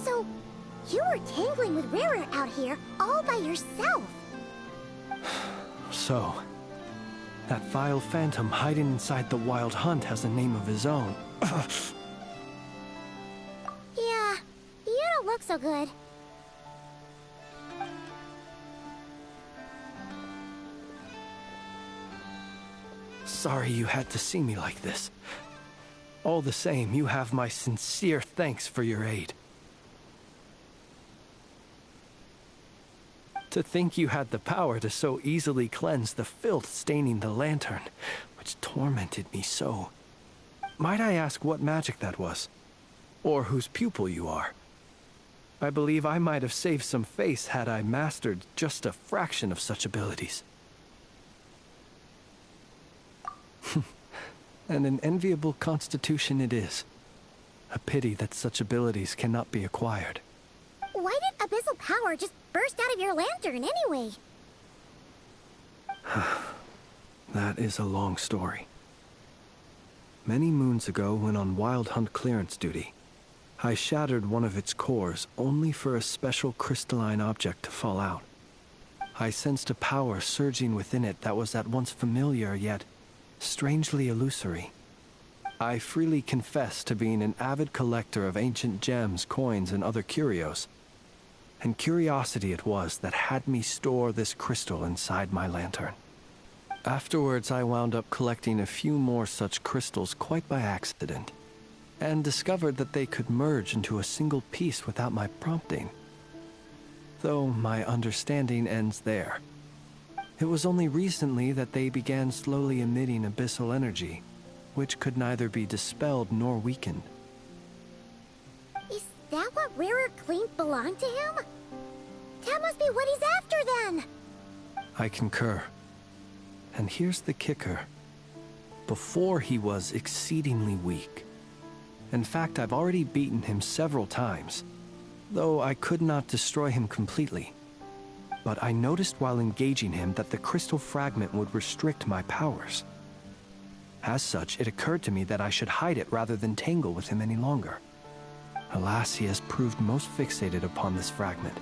Speaker 2: So, you were tangling with Rara out here all by yourself.
Speaker 7: So, that vile phantom hiding inside the Wild Hunt has a name of his own.
Speaker 2: Yeah, you don't look so good.
Speaker 7: Sorry you had to see me like this. All the same, you have my sincere thanks for your aid. To think you had the power to so easily cleanse the filth staining the lantern, which tormented me so. Might I ask what magic that was? Or whose pupil you are? I believe I might have saved some face had I mastered just a fraction of such abilities. And an enviable constitution it is. A pity that such abilities cannot be acquired.
Speaker 2: Why did abyssal power just burst out of your lantern anyway?
Speaker 7: That is a long story. Many moons ago, when on Wild Hunt clearance duty, I shattered one of its cores only for a special crystalline object to fall out. I sensed a power surging within it that was at once familiar yet strangely illusory. I freely confess to being an avid collector of ancient gems, coins, and other curios. And curiosity it was that had me store this crystal inside my lantern. Afterwards, I wound up collecting a few more such crystals quite by accident, and discovered that they could merge into a single piece without my prompting. Though my understanding ends there. It was only recently that they began slowly emitting abyssal energy, which could neither be dispelled nor weakened.
Speaker 2: Is that what rarer claimed belonged to him? That must be what he's after then!
Speaker 7: I concur. And here's the kicker. Before he was exceedingly weak. In fact, I've already beaten him several times, though I could not destroy him completely. But I noticed while engaging him that the crystal fragment would restrict my powers. As such, it occurred to me that I should hide it rather than tangle with him any longer. Alas, he has proved most fixated upon this fragment.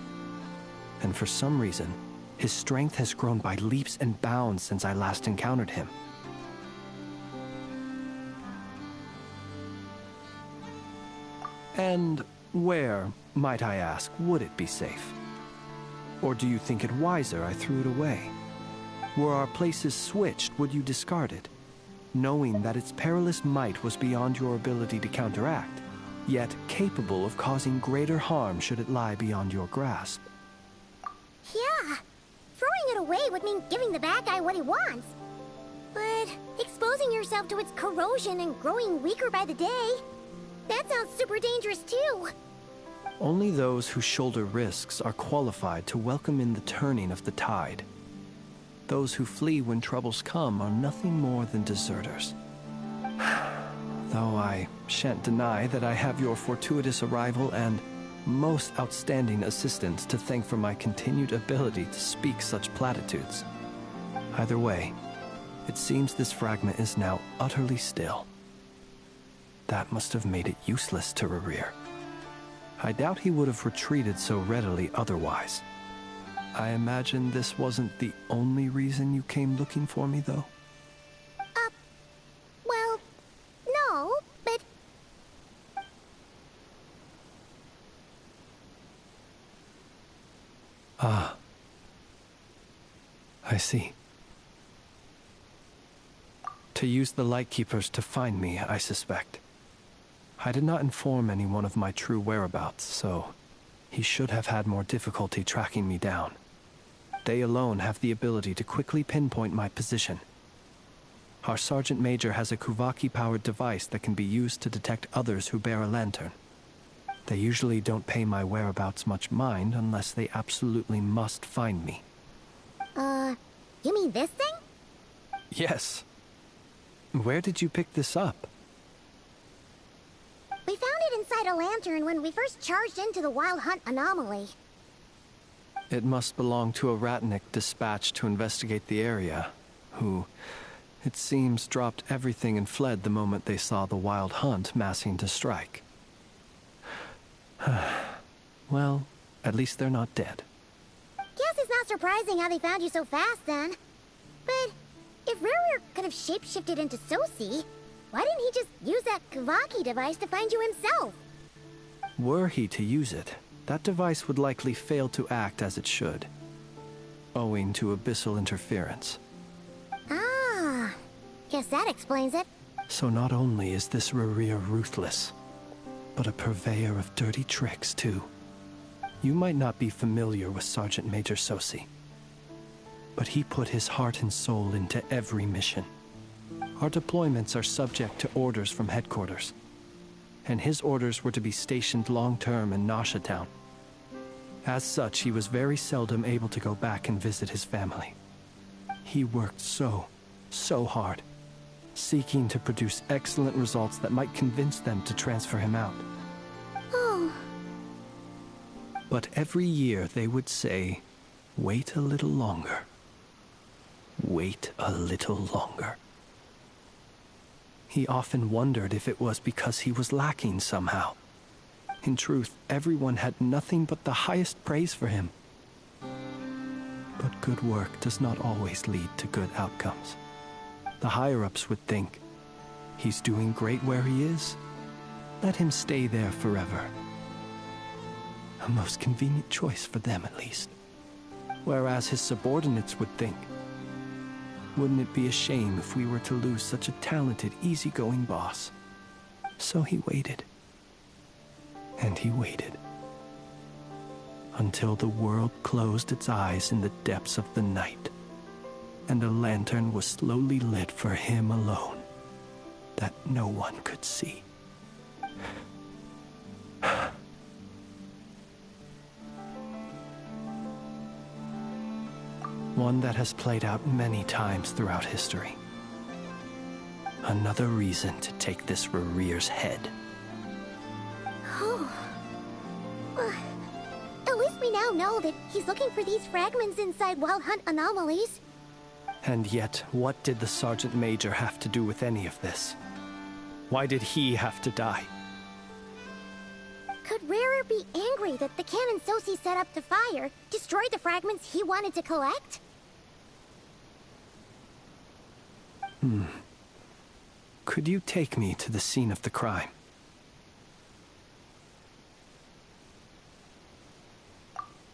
Speaker 7: And for some reason, his strength has grown by leaps and bounds since I last encountered him. And where, might I ask, would it be safe? Or do you think it wiser I threw it away? Were our places switched, would you discard it, knowing that its perilous might was beyond your ability to counteract, yet capable of causing greater harm should it lie beyond your grasp?
Speaker 2: Yeah, throwing it away would mean giving the bad guy what he wants. But exposing yourself to its corrosion and growing weaker by the day, that sounds super dangerous too.
Speaker 7: Only those who shoulder risks are qualified to welcome in the turning of the tide. Those who flee when troubles come are nothing more than deserters. Though I shan't deny that I have your fortuitous arrival and most outstanding assistance to thank for my continued ability to speak such platitudes. Either way, it seems this fragment is now utterly still. That must have made it useless to Rerir. I doubt he would have retreated so readily otherwise. I imagine this wasn't the only reason you came looking for me, though?
Speaker 2: Well, no, but...
Speaker 7: Ah. I see. To use the Lightkeepers to find me, I suspect. I did not inform anyone of my true whereabouts, so he should have had more difficulty tracking me down. They alone have the ability to quickly pinpoint my position. Our Sergeant Major has a Kuvaki-powered device that can be used to detect others who bear a lantern. They usually don't pay my whereabouts much mind unless they absolutely must find me.
Speaker 2: You mean this thing?
Speaker 7: Yes. Where did you pick this up?
Speaker 2: We found it inside a lantern when we first charged into the Wild Hunt anomaly.
Speaker 7: It must belong to a Ratnik dispatched to investigate the area, who, it seems, dropped everything and fled the moment they saw the Wild Hunt massing to strike. Well, at least they're not dead.
Speaker 2: Guess it's not surprising how they found you so fast, then. But if Rerir could have shapeshifted into Sosi, why didn't he just use that Kavaki device to find you himself?
Speaker 7: Were he to use it, that device would likely fail to act as it should, owing to abyssal interference.
Speaker 2: Ah, guess that explains it.
Speaker 7: So not only is this Rerir ruthless, but a purveyor of dirty tricks, too. You might not be familiar with Sergeant Major Sosi, but he put his heart and soul into every mission. Our deployments are subject to orders from headquarters, and his orders were to be stationed long-term in Nasha Town. As such, he was very seldom able to go back and visit his family. He worked so hard, seeking to produce excellent results that might convince them to transfer him out.
Speaker 2: Oh.
Speaker 7: But every year they would say, "Wait a little longer. Wait a little longer." He often wondered if it was because he was lacking somehow. In truth, everyone had nothing but the highest praise for him. But good work does not always lead to good outcomes. The higher-ups would think, he's doing great where he is. Let him stay there forever. A most convenient choice for them, at least. Whereas his subordinates would think, wouldn't it be a shame if we were to lose such a talented, easygoing boss? So he waited. And he waited. Until the world closed its eyes in the depths of the night, and a lantern was slowly lit for him alone, that no one could see. One that has played out many times throughout history. Another reason to take this Rerir's head.
Speaker 2: Oh. At least we now know that he's looking for these fragments inside Wild Hunt anomalies.
Speaker 7: And yet, what did the Sergeant Major have to do with any of this? Why did he have to die?
Speaker 2: Could Rarer be angry that the cannon Sosi set up to fire destroyed the fragments he wanted to collect?
Speaker 7: Could you take me to the scene of the crime?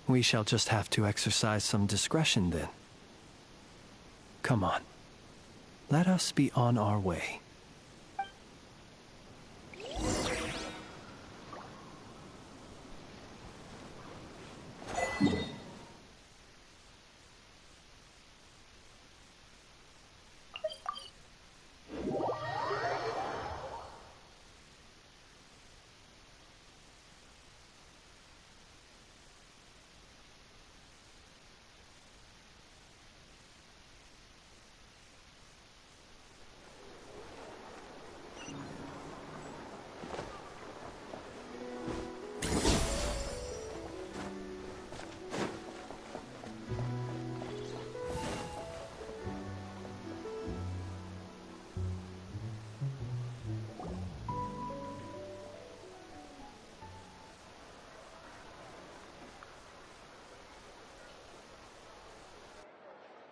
Speaker 7: We shall just have to exercise some discretion then. Come on. Let us be on our way.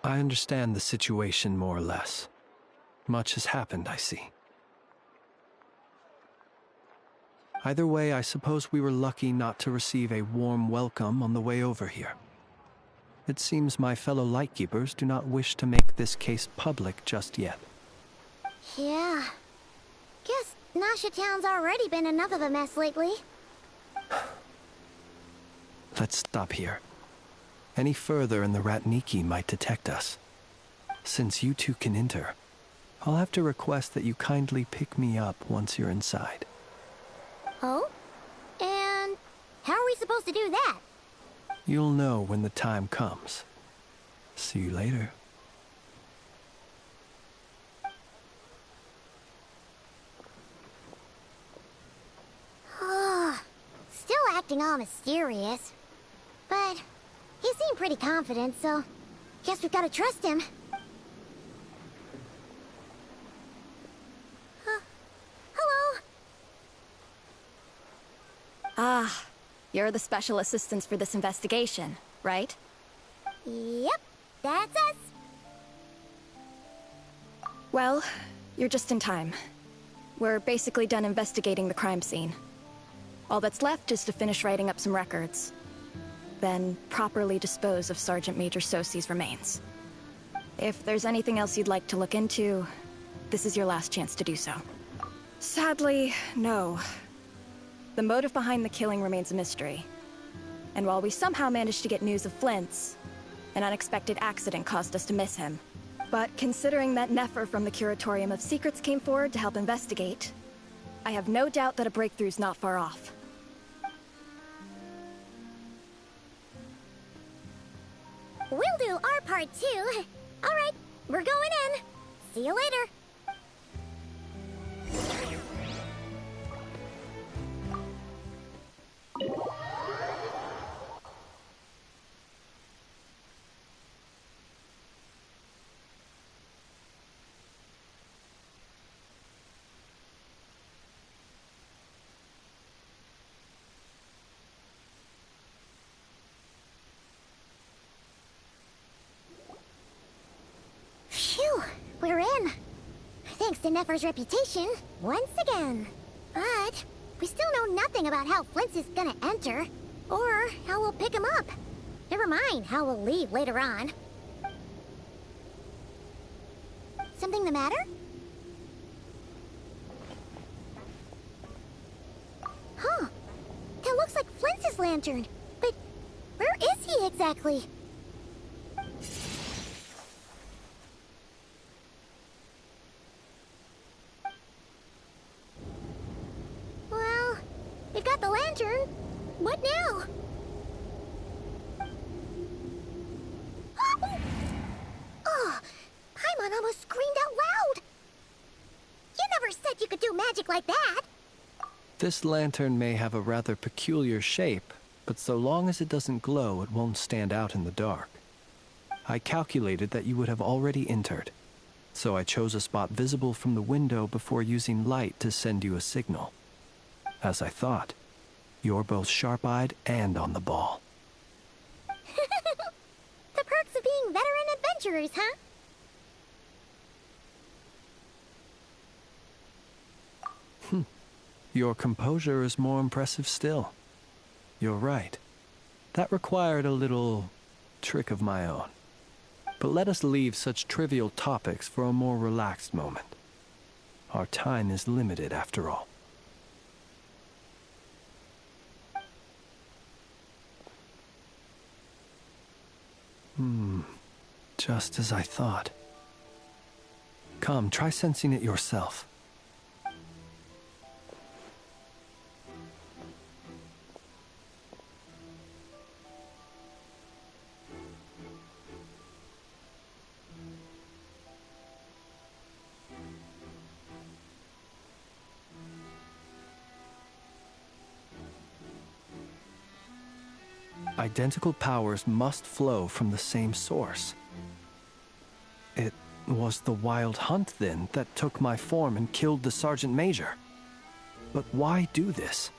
Speaker 7: I understand the situation more or less. Much has happened, I see. Either way, I suppose we were lucky not to receive a warm welcome on the way over here. It seems my fellow Lightkeepers do not wish to make this case public just yet.
Speaker 2: Yeah. Guess Nasha Town's already been enough of a mess lately.
Speaker 7: Let's stop here. Any further and the Ratniki might detect us. Since you two can enter, I'll have to request that you kindly pick me up once you're inside.
Speaker 2: Oh? And how are we supposed to do that?
Speaker 7: You'll know when the time comes. See you later.
Speaker 2: Still acting all mysterious. But he seemed pretty confident, so guess we've got to trust him. Hello?
Speaker 9: Ah, you're the special assistants for this investigation, right?
Speaker 2: Yep, that's us.
Speaker 9: Well, you're just in time. We're basically done investigating the crime scene. All that's left is to finish writing up some records. Then properly dispose of Sergeant Major Sosi's remains. If there's anything else you'd like to look into, this is your last chance to do so. Sadly, no. The motive behind the killing remains a mystery. And while we somehow managed to get news of Flint's, an unexpected accident caused us to miss him. But considering that Nefer from the Curatorium of Secrets came forward to help investigate, I have no doubt that a breakthrough's not far off.
Speaker 2: We'll do our part too. Alright, we're going in. See you later. Phew, we're in. Thanks to Nefer's reputation, once again. But we still know nothing about how Flint's is gonna enter, or how we'll pick him up. Never mind how we'll leave later on. Something the matter? Huh. That looks like Flint's lantern. But where is he exactly? Well, we've got the lantern. What now? Oh, Paimon almost screamed out loud. You never said you could do magic like that.
Speaker 7: This lantern may have a rather peculiar shape, but so long as it doesn't glow, it won't stand out in the dark. I calculated that you would have already entered, so I chose a spot visible from the window before using light to send you a signal. As I thought, you're both sharp-eyed and on the ball.
Speaker 2: The perks of being veteran adventurers, huh?
Speaker 7: Your composure is more impressive still. You're right. That required a little trick of my own. But let us leave such trivial topics for a more relaxed moment. Our time is limited after all. Just as I thought. Come, try sensing it yourself. Identical powers must flow from the same source. It was the Wild Hunt, then, that took my form and killed the Sergeant Major. But why do this?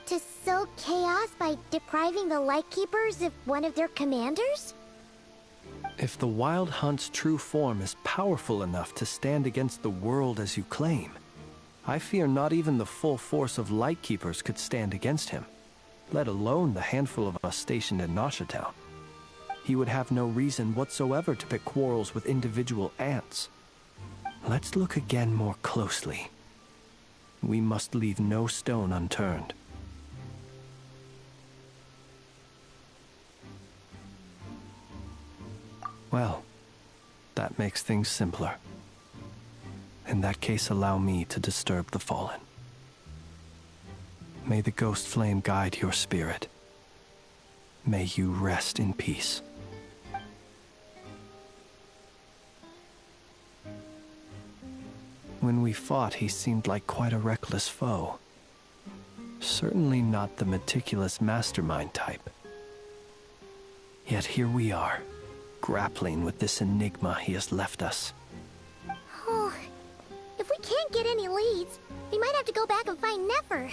Speaker 2: To sow chaos by depriving the Lightkeepers of one of their commanders?
Speaker 7: If the Wild Hunt's true form is powerful enough to stand against the world as you claim, I fear not even the full force of Lightkeepers could stand against him, let alone the handful of us stationed in Nasha Town. He would have no reason whatsoever to pick quarrels with individual ants. Let's look again more closely. We must leave no stone unturned. Well, that makes things simpler. In that case, allow me to disturb the fallen. May the ghost flame guide your spirit. May you rest in peace. When we fought, he seemed like quite a reckless foe. Certainly not the meticulous mastermind type. Yet here we are, grappling with this enigma he has left us.
Speaker 2: Oh, if we can't get any leads, we might have to go back and find Nefer.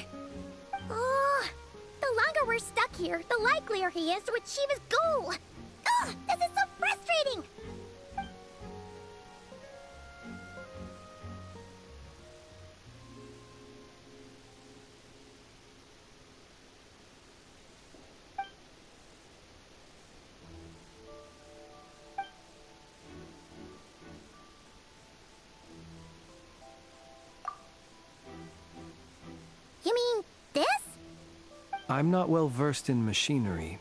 Speaker 2: Oh, the longer we're stuck here, the likelier he is to achieve his goal. Ugh, this is so frustrating!
Speaker 7: I'm not well versed in machinery,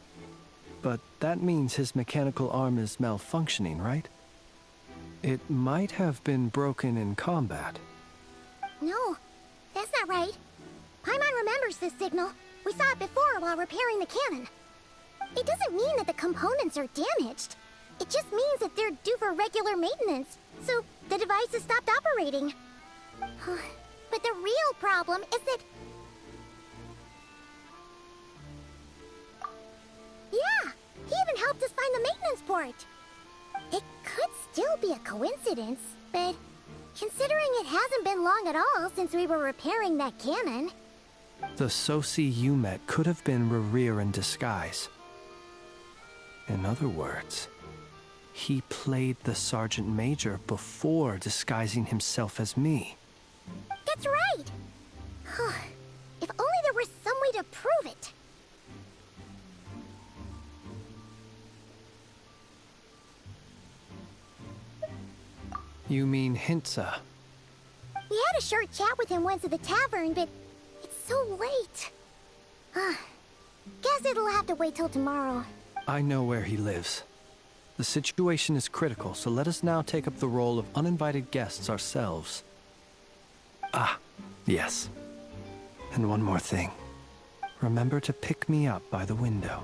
Speaker 7: but that means his mechanical arm is malfunctioning, right? It might have been broken in combat.
Speaker 2: No, that's not right. Paimon remembers this signal. We saw it before while repairing the cannon. It doesn't mean that the components are damaged. It just means that they're due for regular maintenance, so the device has stopped operating. But the real problem is that... Yeah, he even helped us find the maintenance port. It could still be a coincidence, but considering it hasn't been long at all since we were repairing that cannon...
Speaker 7: The Sosi you met could have been Rerir in disguise. In other words, he played the Sergeant Major before disguising himself as me.
Speaker 2: That's right! If only there were some way to prove it.
Speaker 7: You mean Hintsa?
Speaker 2: We had a short chat with him once at the tavern, but it's so late. Guess it'll have to wait till tomorrow.
Speaker 7: I know where he lives. The situation is critical, so let us now take up the role of uninvited guests ourselves. Ah, yes. And one more thing. Remember to pick me up by the window.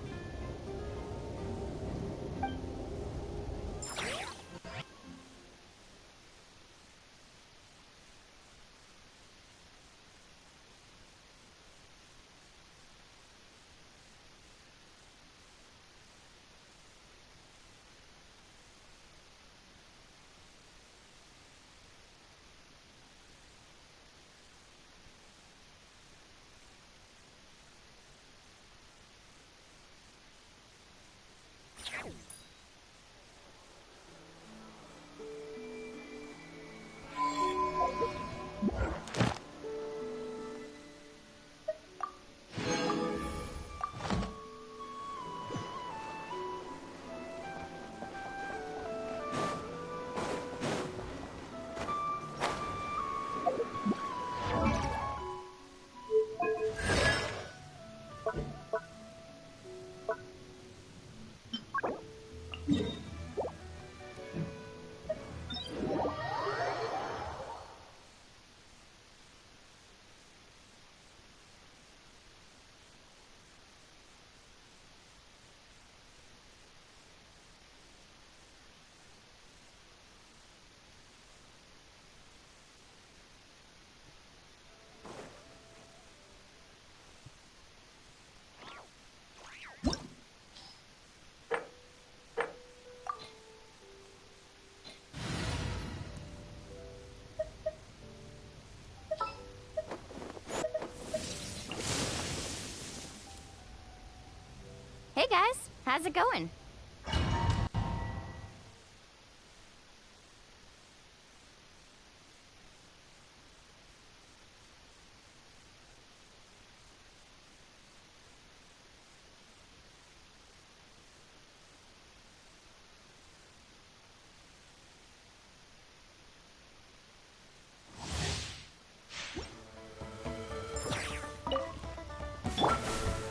Speaker 13: Hey guys, how's it going?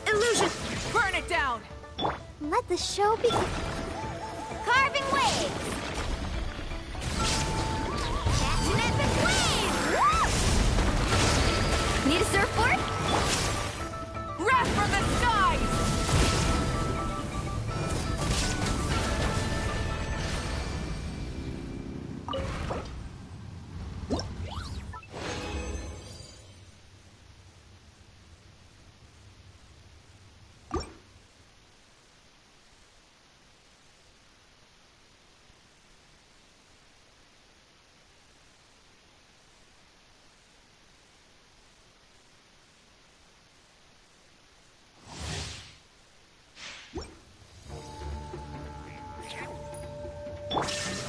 Speaker 5: Illusion! Burn it down!
Speaker 2: Let the show be...
Speaker 13: Carving waves! Catching epic waves! Need a surfboard?
Speaker 5: Wrath from the skies!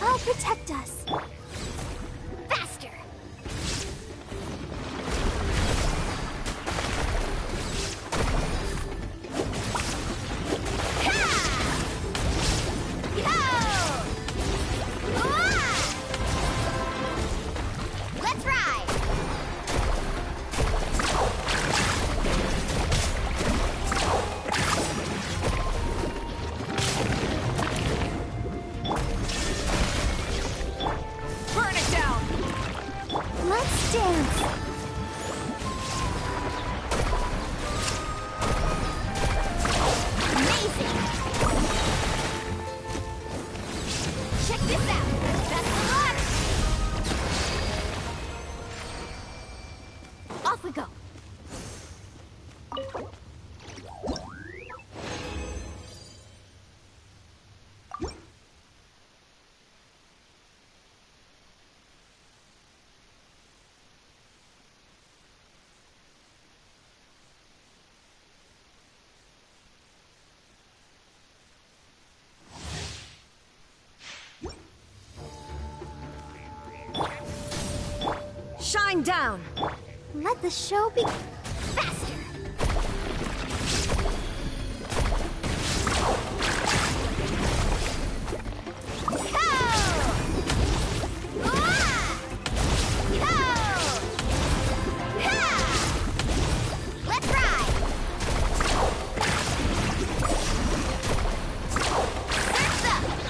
Speaker 2: I'll protect us.
Speaker 13: Faster! Let's ride!
Speaker 9: Going down!
Speaker 2: Let the show be faster!
Speaker 13: Let's ride! Surf's up!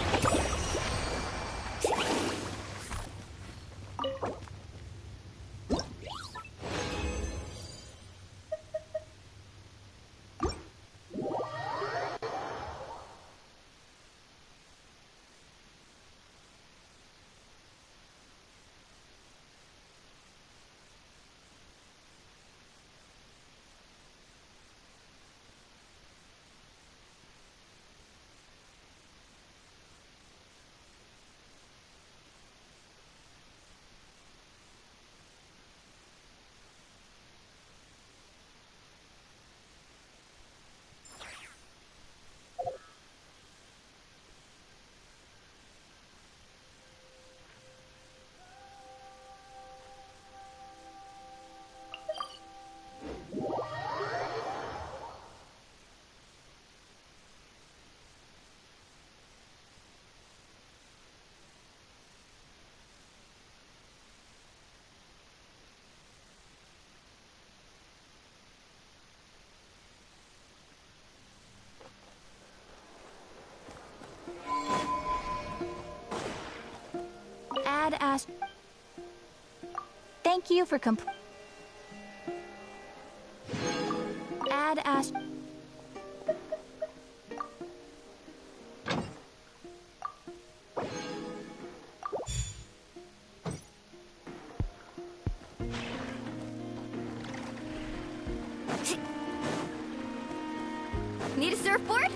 Speaker 3: Add Thank you for Add
Speaker 13: Need a surfboard?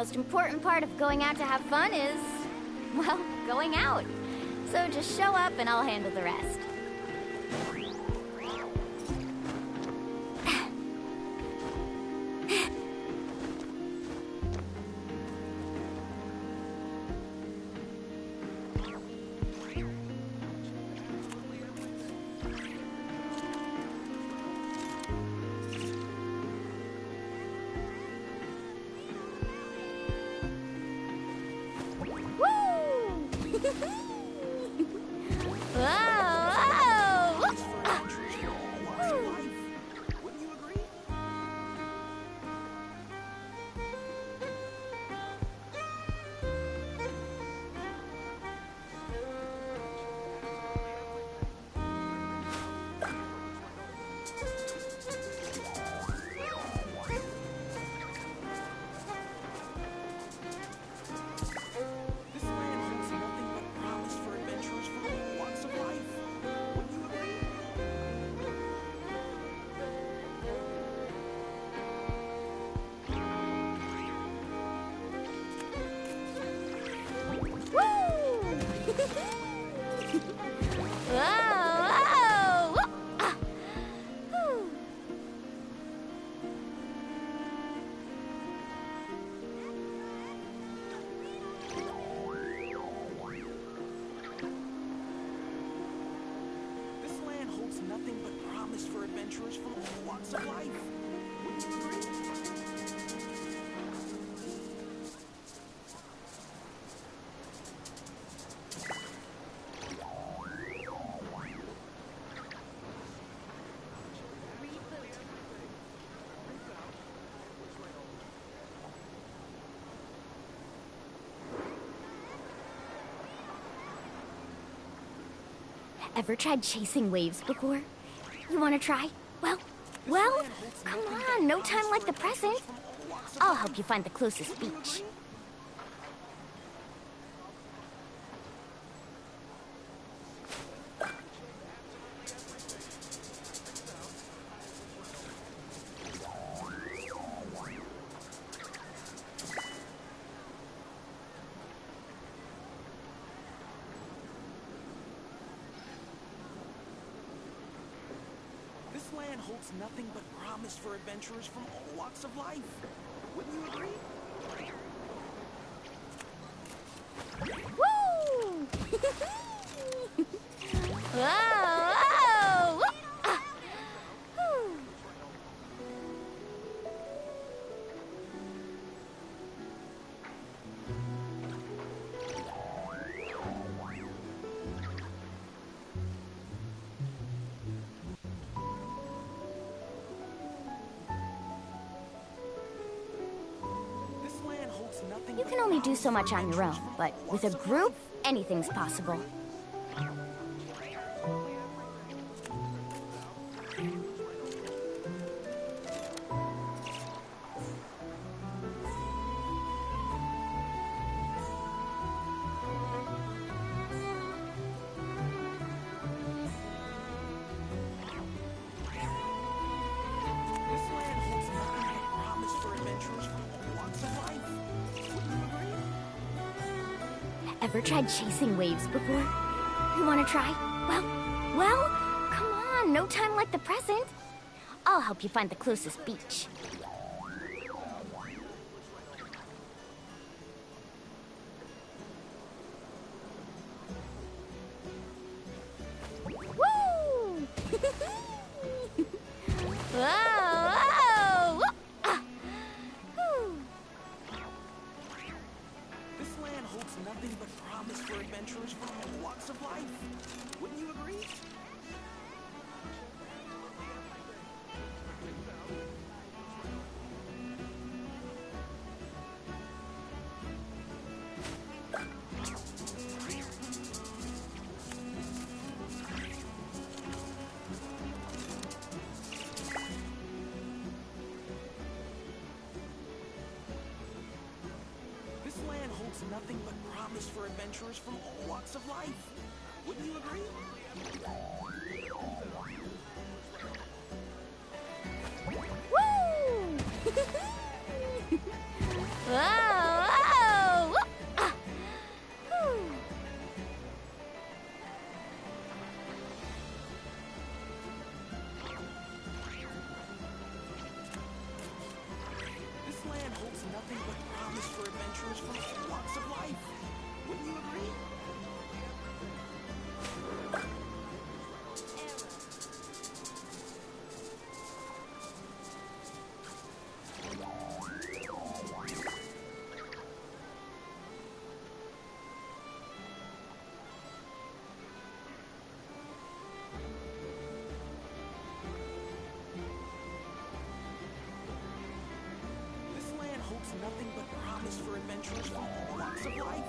Speaker 13: most important part of going out to have fun is, well, going out. So just show up and I'll handle the rest. Ever tried chasing waves before? You wanna try? Well, come on, no time like the present. I'll help you find the closest beach.
Speaker 14: Holds nothing but promise for adventurers from all walks of life. Wouldn't you agree?
Speaker 13: Woo! Whoa! Whoa! You can only do so much on your own, but with a group, anything's possible. Ever tried chasing waves before? You wanna try? Well, come on, no time like the present. I'll help you find the closest beach. Woo! Whoa!
Speaker 14: Nothing but promise for adventurers from all walks of life. Wouldn't you agree? Nothing but promise for adventurers from all walks of life. Wouldn't you agree?
Speaker 13: Woo! Whoa!
Speaker 14: nothing but promise for adventurers from all walks of life.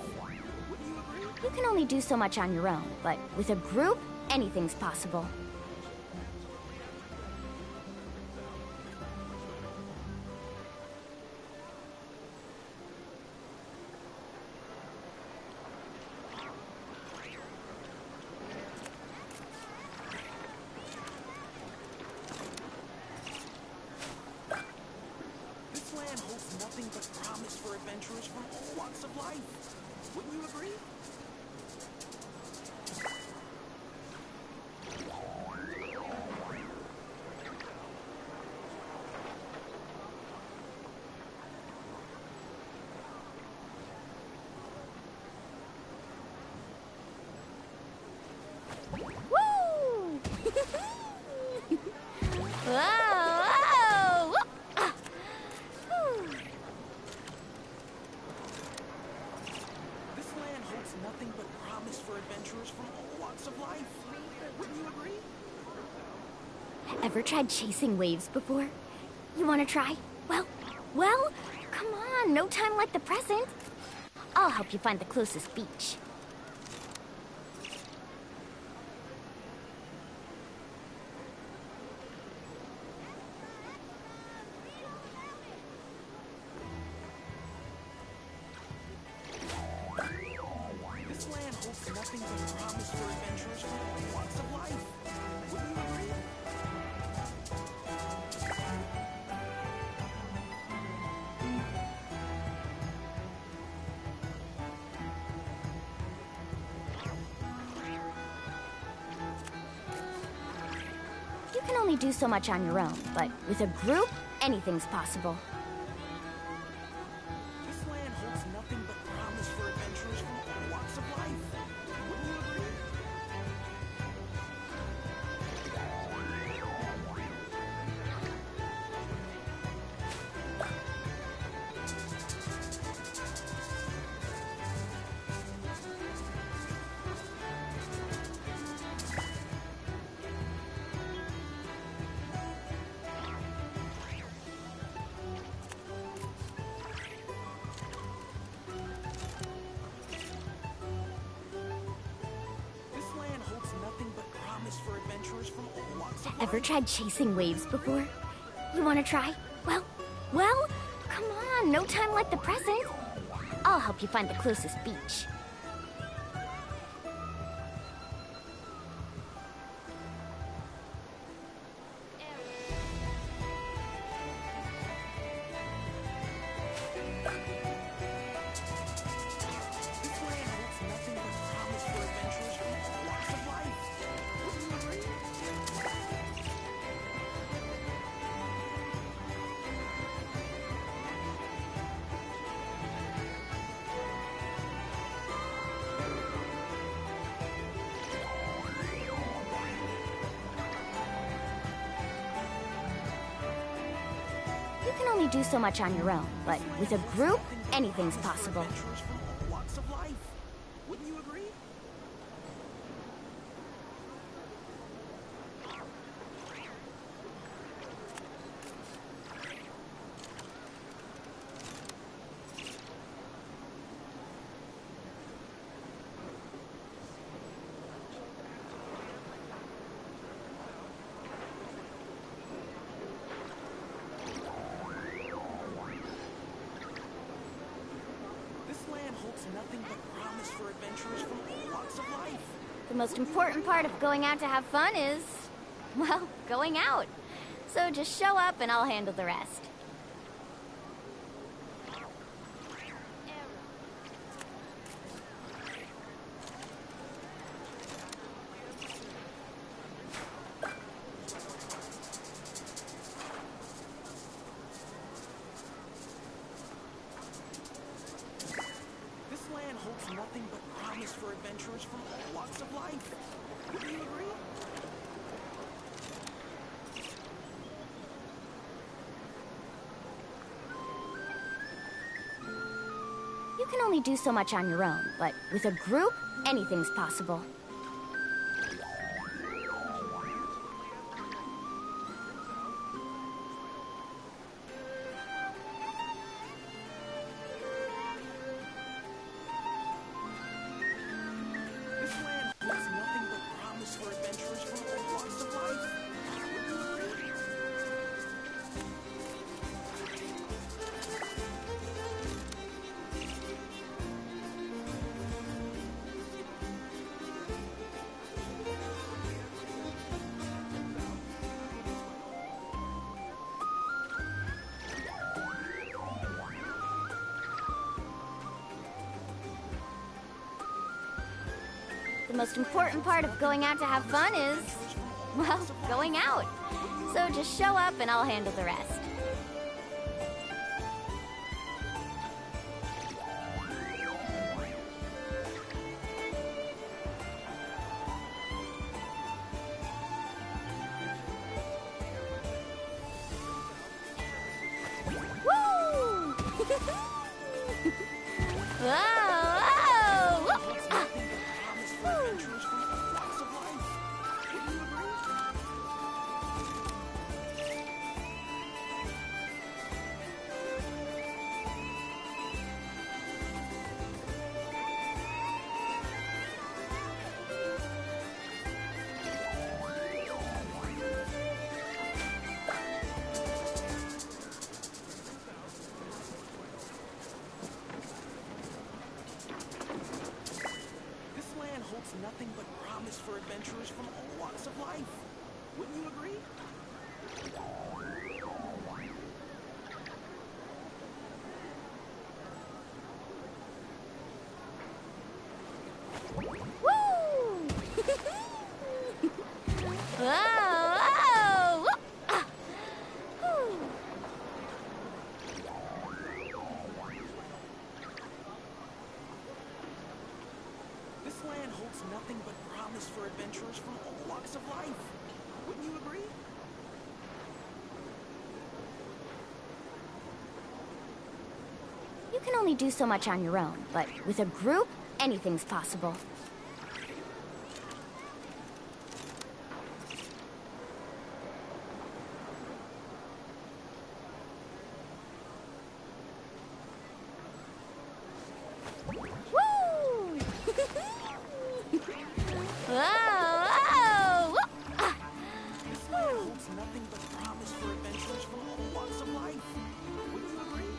Speaker 14: Wouldn't you agree?
Speaker 13: You can only do so much on your own, but with a group, anything's possible.
Speaker 14: This land holds nothing but promise for adventurers from all walks of life. Wouldn't you agree?
Speaker 13: Woo! Whoa! Whoa! Ah. Whew.
Speaker 14: This land holds nothing but promise for adventurers from all walks of life. Wouldn't you agree?
Speaker 13: Ever tried chasing waves before? You want to try? Well, come on, no time like the present. I'll help you find the closest beach.
Speaker 14: This land holds nothing but promise for adventurers from all walks of life. Wouldn't you agree?
Speaker 13: You can only do so much on your own, but with a group, anything's possible.
Speaker 14: This land holds nothing but promise for adventurers from all walks of life. Wouldn't you agree? This land holds nothing but promise for adventurers from all walks of life.
Speaker 13: Ever tried chasing waves before? You want to try? Well, come on, no time like the present. I'll help you find the closest beach.
Speaker 14: This land holds nothing but promise for adventurers from all walks of life. Wouldn't you agree?
Speaker 13: You can only do so much on your own, but with a group, anything's possible.
Speaker 14: Adventurers from all walks of life. Wouldn't you agree? This land holds nothing but promise for adventurers from all walks of life.
Speaker 13: The most important part of going out to have fun is, well, going out. So just show up and I'll handle the rest.
Speaker 14: This land holds nothing but promise for adventurers from all walks of life. Wouldn't you agree?
Speaker 13: You can only do so much on your own, but with a group, anything's possible. The most important part of going out to have fun is, well, going out. So just show up and I'll handle the rest. Woo! Whoa!
Speaker 14: This land holds nothing but promise for adventurers from all walks of life. Wouldn't you agree?
Speaker 13: Woo! Whoa! Ah! Whew.
Speaker 14: This land holds nothing but promise for adventurers from all walks of life. Wouldn't you agree?
Speaker 13: You can only do so much on your own, but with a group, anything's possible. Woo! Whoa! Ah!
Speaker 14: This land holds nothing but promise for adventurers from all walks of life. Wouldn't you agree?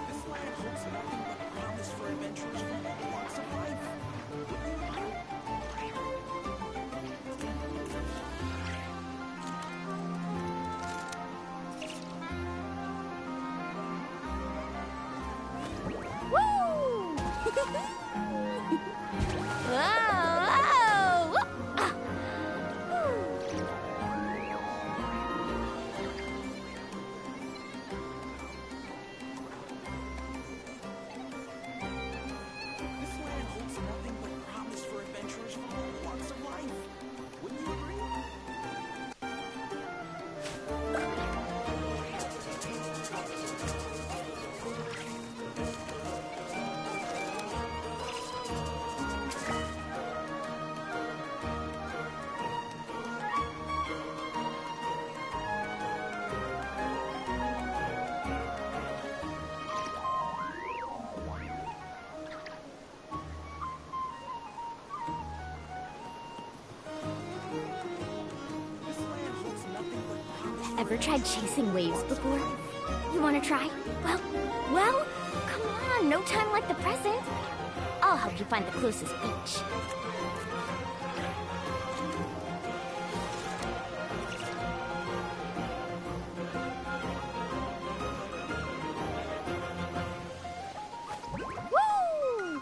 Speaker 14: This land holds nothing but promise for adventurers from all walks of life. Wouldn't you agree?
Speaker 13: Woo! Whoa! Ah!
Speaker 14: This land holds nothing but promise for adventurers from all walks of life. Wouldn't you agree? This land holds nothing but promise.
Speaker 13: Ever tried chasing waves before? You wanna try? Well, come on, no time like the present. I'll help you find the closest beach. Woo!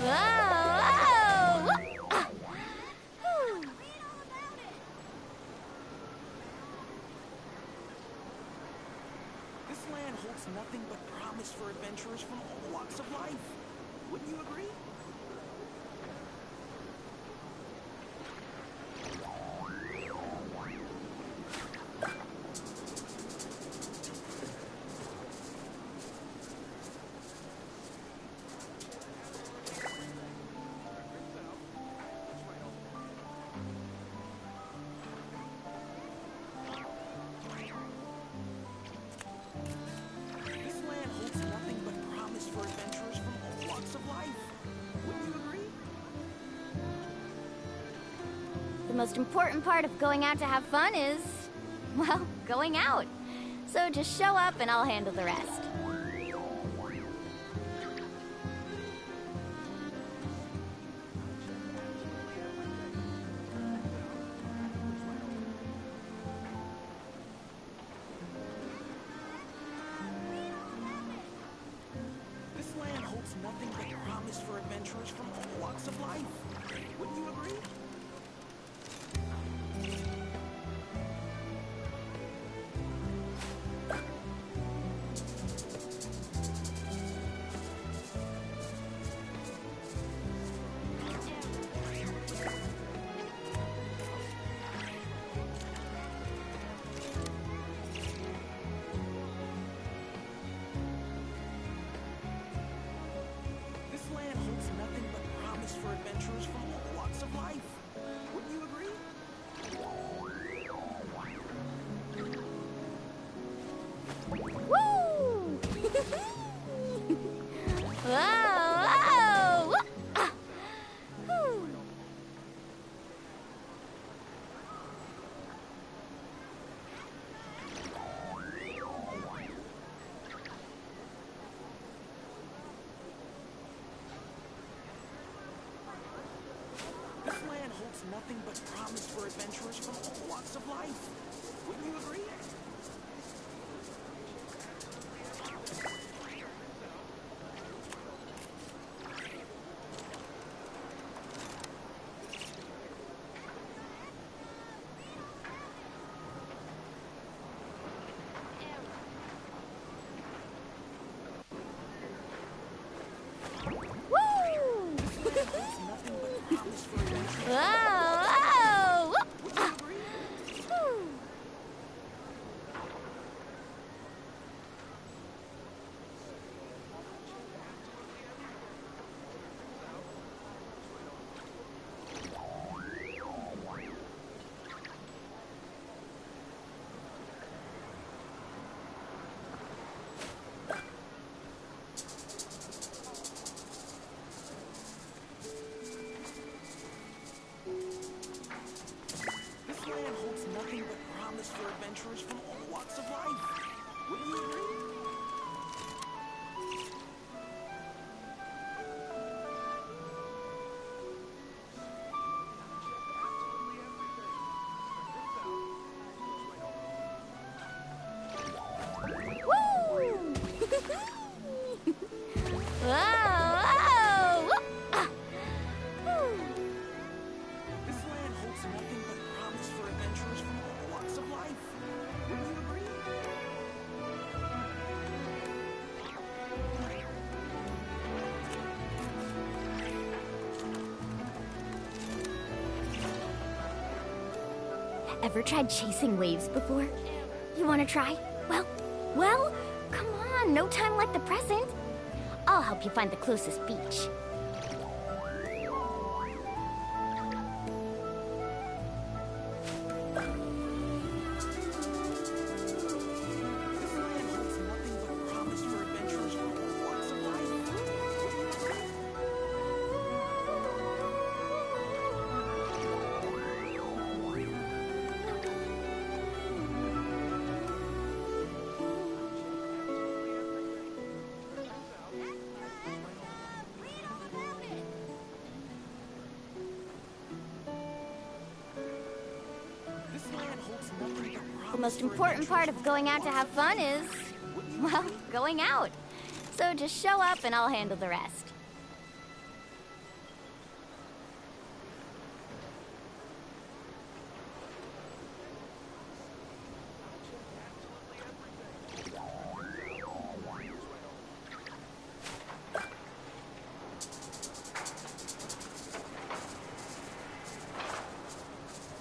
Speaker 13: Whoa! Ah! Whew.
Speaker 14: This land holds nothing but promise for adventurers from all walks of life. Wouldn't you agree? This land holds nothing but promise for adventurers from all walks of life. Wouldn't you agree?
Speaker 13: The most important part of going out to have fun is, well, going out. So just show up and I'll handle the rest.
Speaker 14: This land holds nothing but promise for adventurers from all walks of life. Wouldn't you agree? This land holds nothing but promise for adventurers from all walks of life. Wouldn't you agree?
Speaker 13: Woo! Whoa! Whoa! Ah. Whew.
Speaker 14: This land holds nothing but promise for adventurers from all walks of life. Wouldn't you agree?
Speaker 13: Woo! Whoa! Whoa! Ah. Whew.
Speaker 14: This land holds nothing but promise for adventurers from all walks of life. Wouldn't you agree?
Speaker 13: Woo! Whoa! Whoa! Ah. Whew.
Speaker 14: This land holds nothing but promise for adventurers from all walks of life. Wouldn't you agree?
Speaker 13: Ever tried chasing waves before? You want to try? Well, come on, no time like the present. I'll help you find the closest beach.
Speaker 14: This land holds nothing but promise for adventurers from all walks of life. Wouldn't you agree? This land holds nothing but promise
Speaker 13: The most
Speaker 14: for
Speaker 13: important part of going out to have fun is, well, going out. So just show up and I'll handle the rest.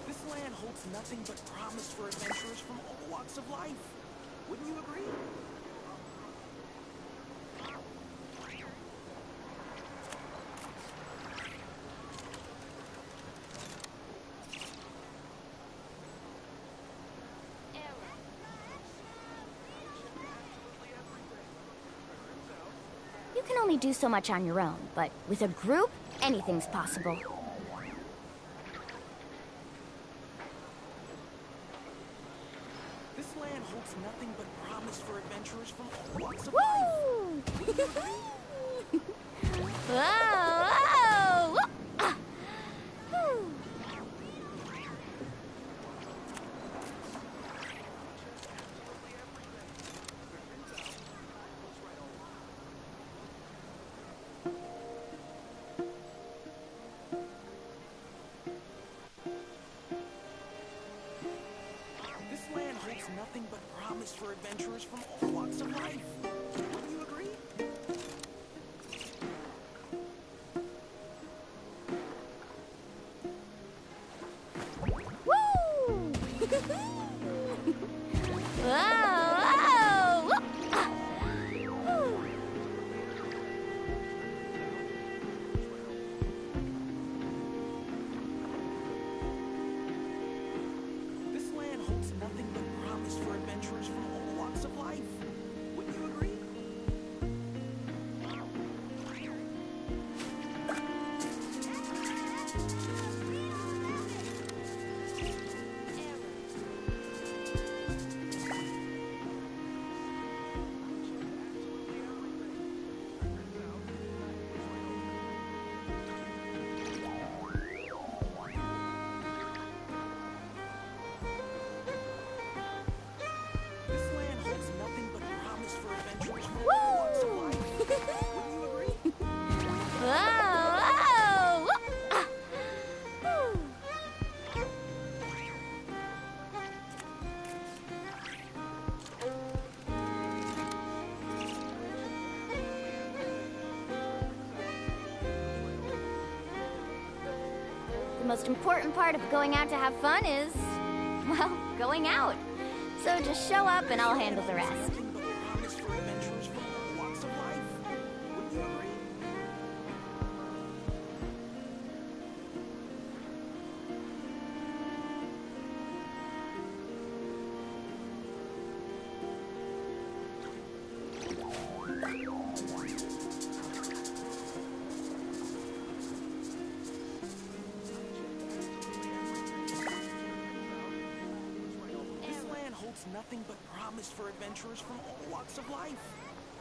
Speaker 14: This land holds nothing but promise for adventurers from all walks of life. Wouldn't you agree?
Speaker 13: You can only do so much on your own, but with a group, anything's possible.
Speaker 14: This land holds holds nothing but promise for adventurers from all walks of life. Would you agree?
Speaker 13: Whoa! Whoa!
Speaker 14: This land holds nothing but promise for adventurers from all walks of life. Wouldn't you agree?
Speaker 13: Woo! Whoa! Whoa!
Speaker 14: This land holds nothing but promise for adventurers from all walks of life. Wouldn't you agree? This land holds nothing but promise for adventurers from all walks of life. Wouldn't you agree?
Speaker 13: Whoa! The most important part of going out to have fun is, well, going out. So just show up and I'll handle the rest.
Speaker 14: Nothing but promise for adventurers from all walks of life. Wouldn't you agree? This land holds nothing but promise for adventurers from all walks of life.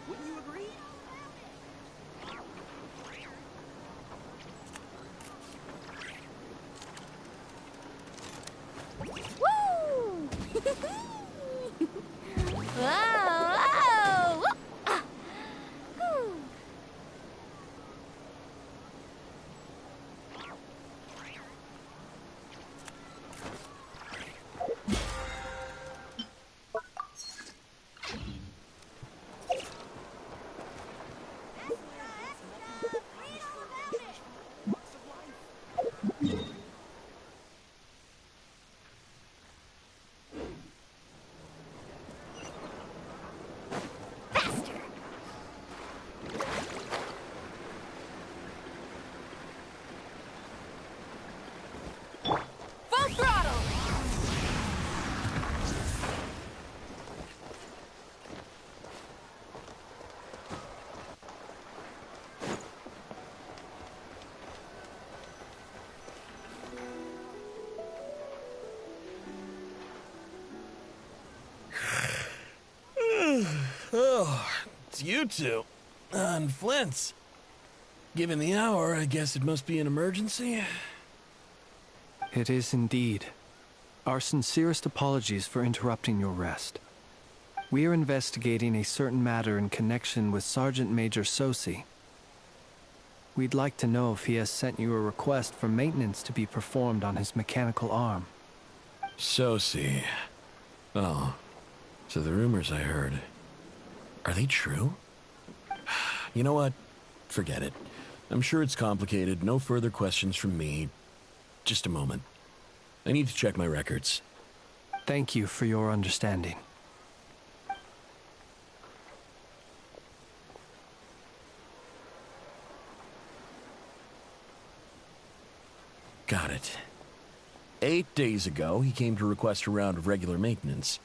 Speaker 14: Wouldn't you agree?
Speaker 13: Woo! Whoa! Whew. Full throttle!
Speaker 15: Oh, it's you two. And Flint's. Given the hour, I guess it must be an emergency.
Speaker 7: It is indeed. Our sincerest apologies for interrupting your rest. We are investigating a certain matter in connection with Sergeant Major Sosi. We'd like to know if he has sent you a request for maintenance to be performed on his mechanical arm.
Speaker 15: Sosi. Oh, so the rumors I heard, are they true? You know what? Forget it. I'm sure it's complicated. No further questions from me. Just a moment. I need to check my records.
Speaker 7: Thank you for your understanding.
Speaker 15: Got it. 8 days ago, he came to request a round of regular maintenance.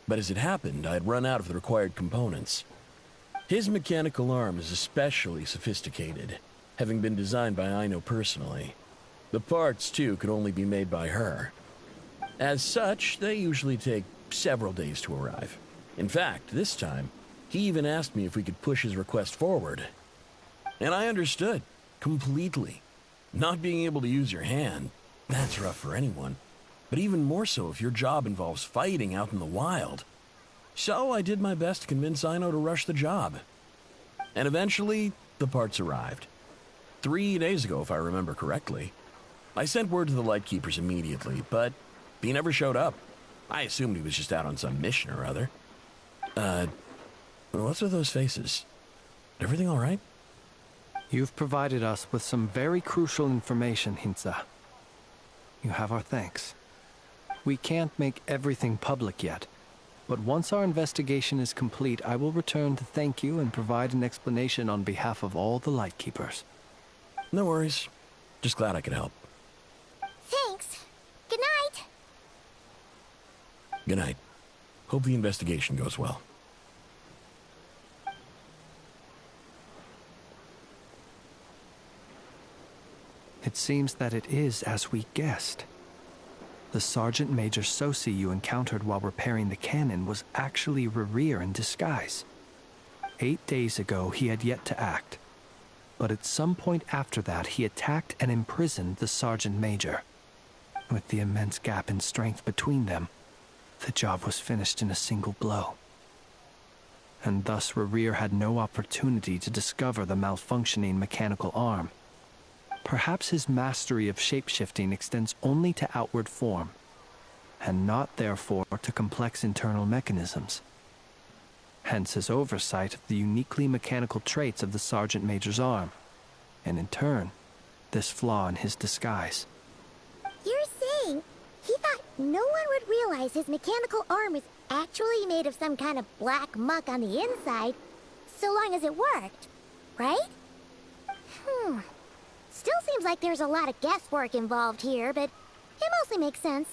Speaker 15: But as it happened, I had run out of the required components. His mechanical arm is especially sophisticated, having been designed by Aino personally. The parts, too, could only be made by her. As such, they usually take several days to arrive. In fact, this time, he even asked me if we could push his request forward. And I understood, completely. Not being able to use your hand, that's rough for anyone. But even more so if your job involves fighting out in the wild. So I did my best to convince Ino to rush the job. And eventually, the parts arrived. 3 days ago, if I remember correctly. I sent word to the Lightkeepers immediately, but he never showed up. I assumed he was just out on some mission or other. What's with those faces? Everything all right?
Speaker 7: You've provided us with some very crucial information, Hintsa. You have our thanks. We can't make everything public yet, but once our investigation is complete, I will return to thank you and provide an explanation on behalf of all the Lightkeepers.
Speaker 15: No worries. Just glad I could help.
Speaker 2: Thanks. Good night.
Speaker 15: Good night. Hope the investigation goes well.
Speaker 7: It seems that it is as we guessed. The Sergeant Major Sosi you encountered while repairing the cannon was actually Rerir in disguise. 8 days ago, he had yet to act. But at some point after that, he attacked and imprisoned the Sergeant Major. With the immense gap in strength between them, the job was finished in a single blow. And thus Rerir had no opportunity to discover the malfunctioning mechanical arm. Perhaps his mastery of shapeshifting extends only to outward form, and not therefore to complex internal mechanisms. Hence his oversight of the uniquely mechanical traits of the Sergeant Major's arm, and in turn, this flaw in his disguise.
Speaker 2: You're saying he thought no one would realize his mechanical arm was actually made of some kind of black muck on the inside, so long as it worked, right? Still seems like there's a lot of guesswork involved here, but it mostly makes sense.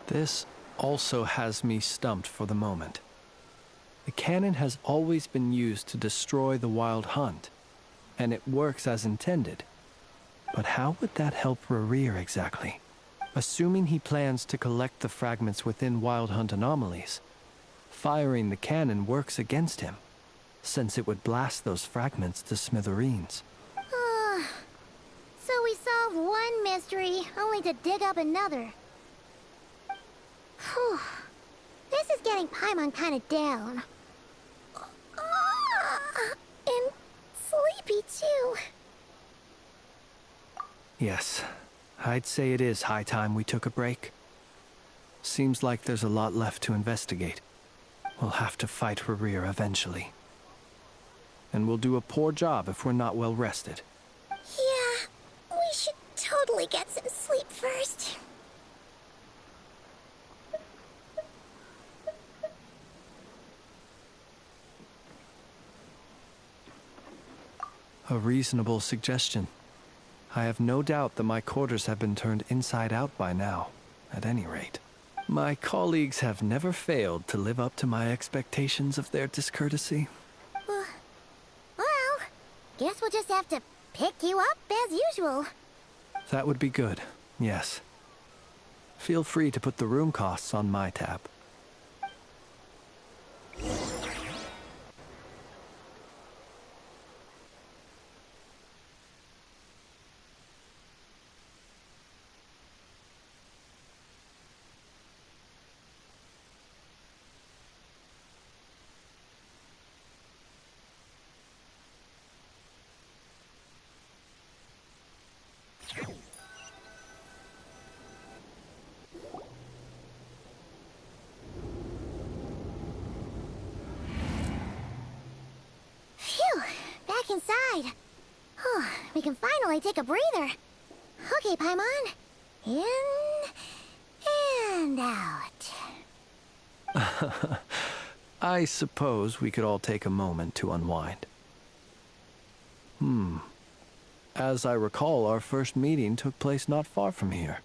Speaker 7: This also has me stumped for the moment. The cannon has always been used to destroy the Wild Hunt, and it works as intended. But how would that help Rerir exactly? Assuming he plans to collect the fragments within Wild Hunt anomalies, firing the cannon works against him, since it would blast those fragments to smithereens.
Speaker 2: So we solved one mystery, only to dig up another. Whew. This is getting Paimon kind of down. And sleepy, too.
Speaker 7: Yes, I'd say it is high time we took a break. Seems like there's a lot left to investigate. We'll have to fight Rerir eventually. And we'll do a poor job if we're not well rested.
Speaker 2: Yeah, we should totally get some sleep first.
Speaker 7: A reasonable suggestion. I have no doubt that my quarters have been turned inside out by now, at any rate. My colleagues have never failed to live up to my expectations of their discourtesy.
Speaker 2: Well, guess we'll just have to pick you up as usual.
Speaker 7: That would be good, yes. Feel free to put the room costs on my tab.
Speaker 2: Phew, back inside. We can finally take a breather. Okay, Paimon. In and out.
Speaker 7: I suppose we could all take a moment to unwind. As I recall, our first meeting took place not far from here.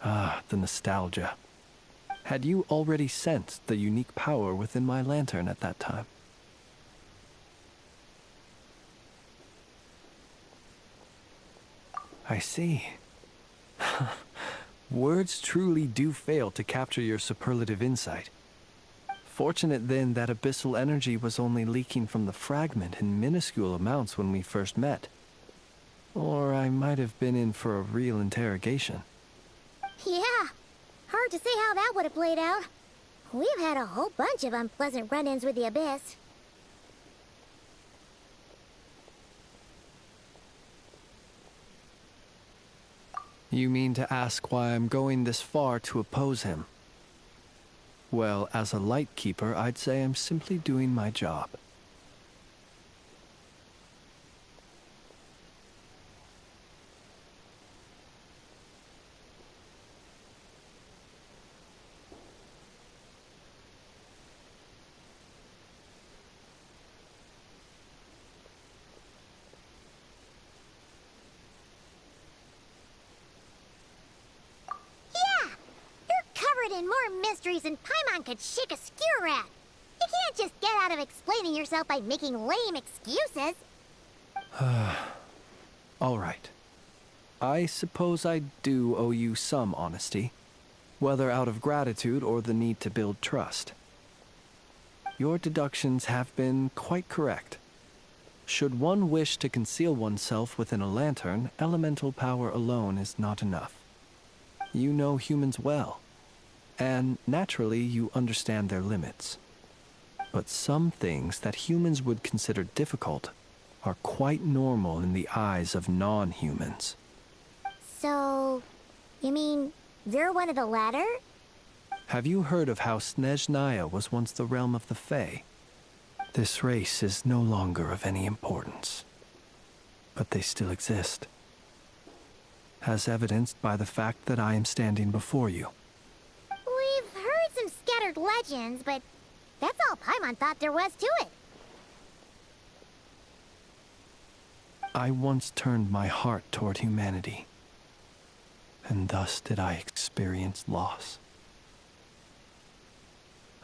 Speaker 7: Ah, the nostalgia. Had you already sensed the unique power within my lantern at that time? I see. Words truly do fail to capture your superlative insight. Fortunate then that abyssal energy was only leaking from the fragment in minuscule amounts when we first met. Or I might have been in for a real interrogation.
Speaker 2: Yeah, hard to say how that would have played out. We've had a whole bunch of unpleasant run-ins with the Abyss.
Speaker 7: You mean to ask why I'm going this far to oppose him? Well, as a light keeper, I'd say I'm simply doing my job.
Speaker 2: And more mysteries than Paimon could shake a skewer at. You can't just get out of explaining yourself by making lame excuses.
Speaker 7: All right. I suppose I do owe you some honesty, whether out of gratitude or the need to build trust. Your deductions have been quite correct. Should one wish to conceal oneself within a lantern, elemental power alone is not enough. You know humans well. And naturally, you understand their limits. But some things that humans would consider difficult are quite normal in the eyes of non-humans.
Speaker 2: So, you mean you're one of the latter?
Speaker 7: Have you heard of how Snezhnaya was once the realm of the Fae? This race is no longer of any importance. But they still exist. As evidenced by the fact that I am standing before you.
Speaker 2: We've heard some scattered legends, but that's all Paimon thought there was to it.
Speaker 7: I once turned my heart toward humanity. And thus did I experience experienced loss.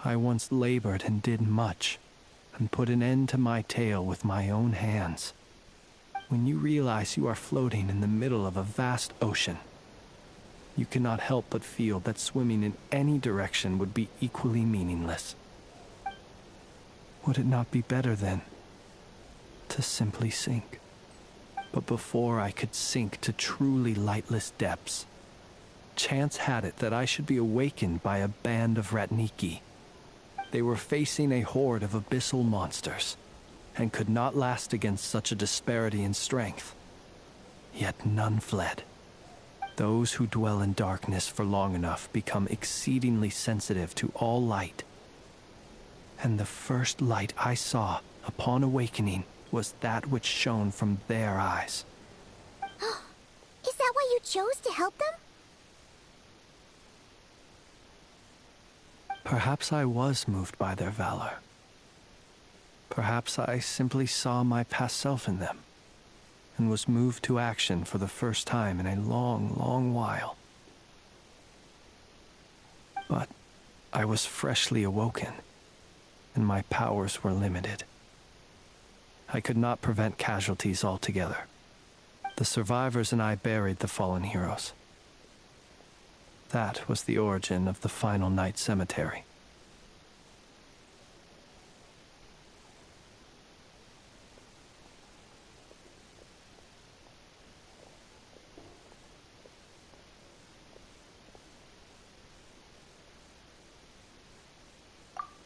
Speaker 7: I once labored and did much, and put an end to my tale with my own hands. When you realize you are floating in the middle of a vast ocean, you cannot help but feel that swimming in any direction would be equally meaningless. Would it not be better, then, to simply sink? But before I could sink to truly lightless depths, chance had it that I should be awakened by a band of Ratniki. They were facing a horde of abyssal monsters, and could not last against such a disparity in strength. Yet none fled. Those who dwell in darkness for long enough become exceedingly sensitive to all light. And the first light I saw upon awakening was that which shone from their eyes.
Speaker 2: Is that why you chose to help them?
Speaker 7: Perhaps I was moved by their valor. Perhaps I simply saw my past self in them, and was moved to action for the first time in a long, long while. But I was freshly awoken, and my powers were limited. I could not prevent casualties altogether. The survivors and I buried the fallen heroes. That was the origin of the final night cemetery.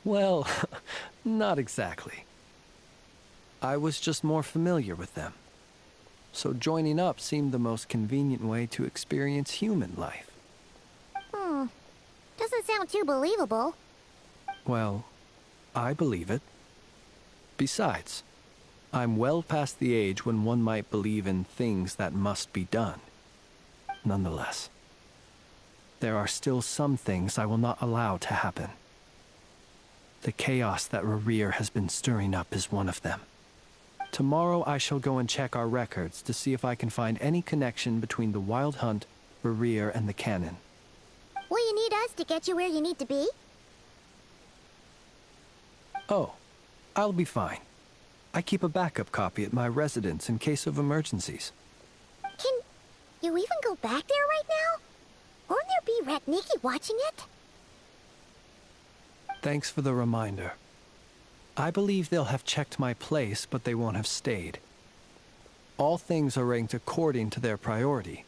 Speaker 7: Well, not exactly. I was just more familiar with them. So joining up seemed the most convenient way to experience human life.
Speaker 2: Doesn't sound too believable.
Speaker 7: Well, I believe it. Besides, I'm well past the age when one might believe in things that must be done. Nonetheless, there are still some things I will not allow to happen. The chaos that Rerir has been stirring up is one of them. Tomorrow I shall go and check our records to see if I can find any connection between the Wild Hunt, Rerir, and the Canon.
Speaker 2: Will you need us to get you where you need to be?
Speaker 7: Oh, I'll be fine. I keep a backup copy at my residence in case of emergencies.
Speaker 2: Can you even go back there right now? Won't there be Ratniki watching it?
Speaker 7: Thanks for the reminder. I believe they'll have checked my place, but they won't have stayed. All things are ranked according to their priority,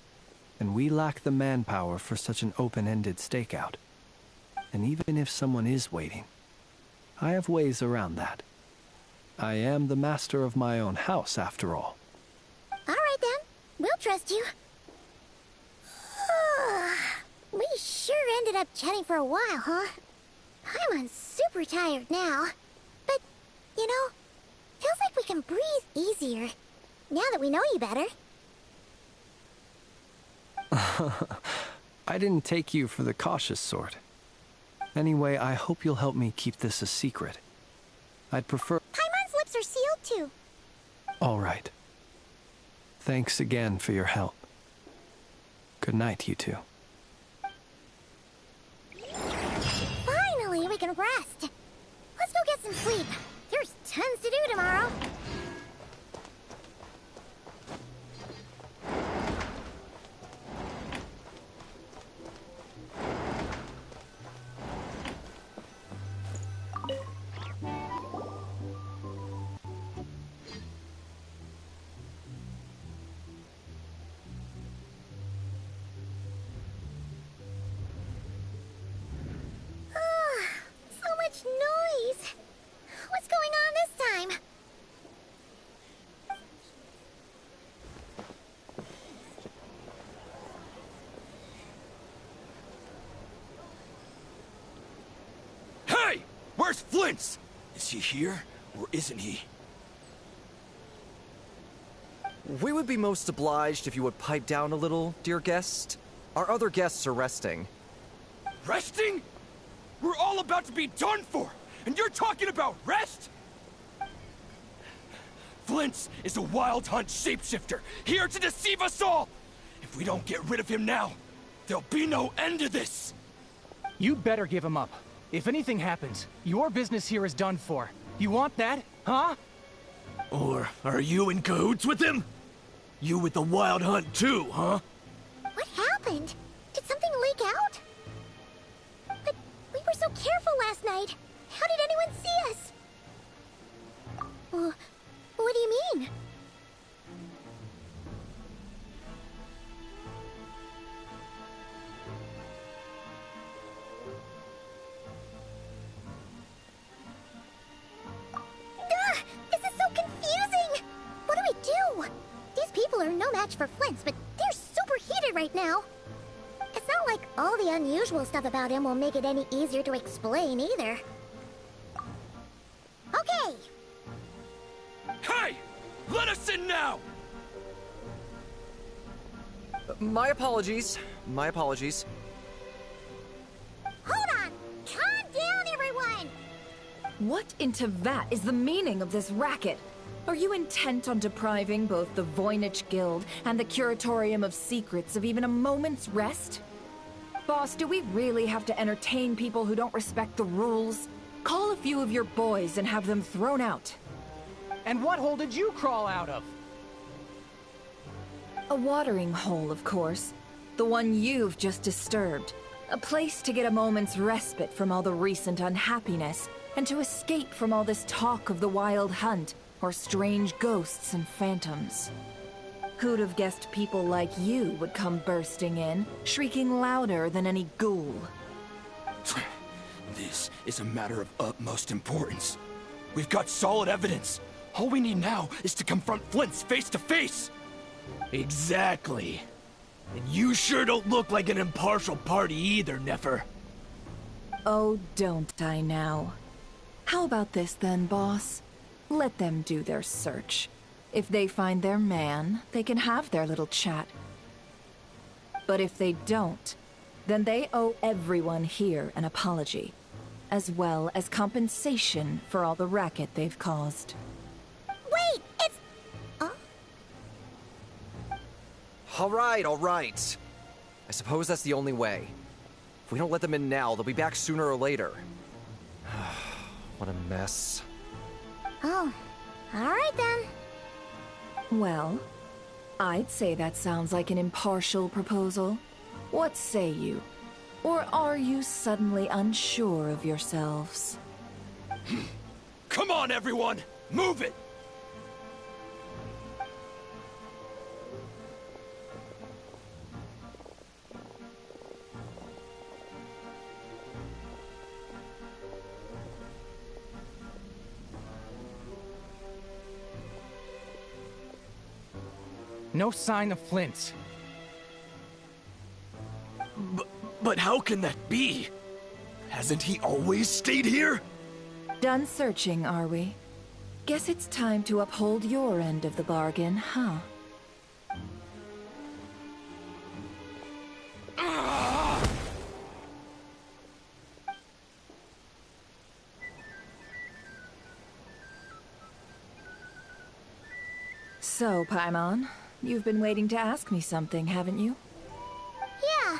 Speaker 7: and we lack the manpower for such an open-ended stakeout. And even if someone is waiting, I have ways around that. I am the master of my own house, after all.
Speaker 2: All right then, we'll trust you. We sure ended up chatting for a while, huh? I'm super tired now. But, you know, feels like we can breathe easier, now that we know you better.
Speaker 7: I didn't take you for the cautious sort. Anyway, I hope you'll help me keep this a secret. I'd prefer...
Speaker 2: Paimon's lips are sealed too.
Speaker 7: All right. Thanks again for your help. Good night, you two.
Speaker 2: Finally, we can rest. Let's go get some sleep. There's tons to do tomorrow. Noise! What's going on this time?
Speaker 12: Hey! Where's Flint's? Is he here, or isn't he?
Speaker 16: We would be most obliged if you would pipe down a little, dear guest. Our other guests are resting.
Speaker 12: Resting? We're all about to be done for, and you're talking about rest? Flint's is a Wild Hunt shapeshifter, here to deceive us all! If we don't get rid of him now,
Speaker 14: There'll be no end to this!
Speaker 17: You better give him up. If anything happens, your business here is done for. You want that, huh?
Speaker 14: Or are you in cahoots with him? You with the Wild Hunt too, huh?
Speaker 2: What happened? Did something leak out? But we were so careful last night. How did anyone see us? What do you mean? This is so confusing! What do we do? These people are no match for Flint's, but they're super heated right now. It's not like all the unusual stuff about him will make it any easier to explain either. Okay!
Speaker 14: Hey! Let us in now!
Speaker 16: My apologies. My apologies.
Speaker 2: Hold on! Calm down, everyone!
Speaker 1: What in Tevat is the meaning of this racket? Are you intent on depriving both the Voynich Guild and the Curatorium of Secrets of even a moment's rest? Boss, do we really have to entertain people who don't respect the rules? Call a few of your boys and have them thrown out.
Speaker 17: And what hole did you crawl out of?
Speaker 1: A watering hole, of course. The one you've just disturbed. A place to get a moment's respite from all the recent unhappiness, and to escape from all this talk of the Wild Hunt, or strange ghosts and phantoms. Who'd have guessed people like you would come bursting in, shrieking louder than any ghoul?
Speaker 14: This is a matter of utmost importance. We've got solid evidence. All we need now is to confront Flint's face to face. Exactly. And you sure don't look like an impartial party either, Nefer.
Speaker 1: Oh, don't I now? How about this then, boss? Let them do their search. If they find their man, they can have their little chat. But if they don't, then they owe everyone here an apology, as well as compensation for all the racket they've caused.
Speaker 2: Wait, it's...
Speaker 16: All right. I suppose that's the only way. If we don't let them in now, they'll be back sooner or later. What a mess.
Speaker 2: Oh, alright then.
Speaker 1: Well, I'd say that sounds like an impartial proposal. What say you? Or are you suddenly unsure of yourselves?
Speaker 14: Come on, everyone! Move it!
Speaker 17: No sign of Flint's.
Speaker 14: But how can that be? Hasn't he always stayed here?
Speaker 1: Done searching, are we? Guess it's time to uphold your end of the bargain, huh? So, Paimon, you've been waiting to ask me something, haven't you?
Speaker 2: Yeah,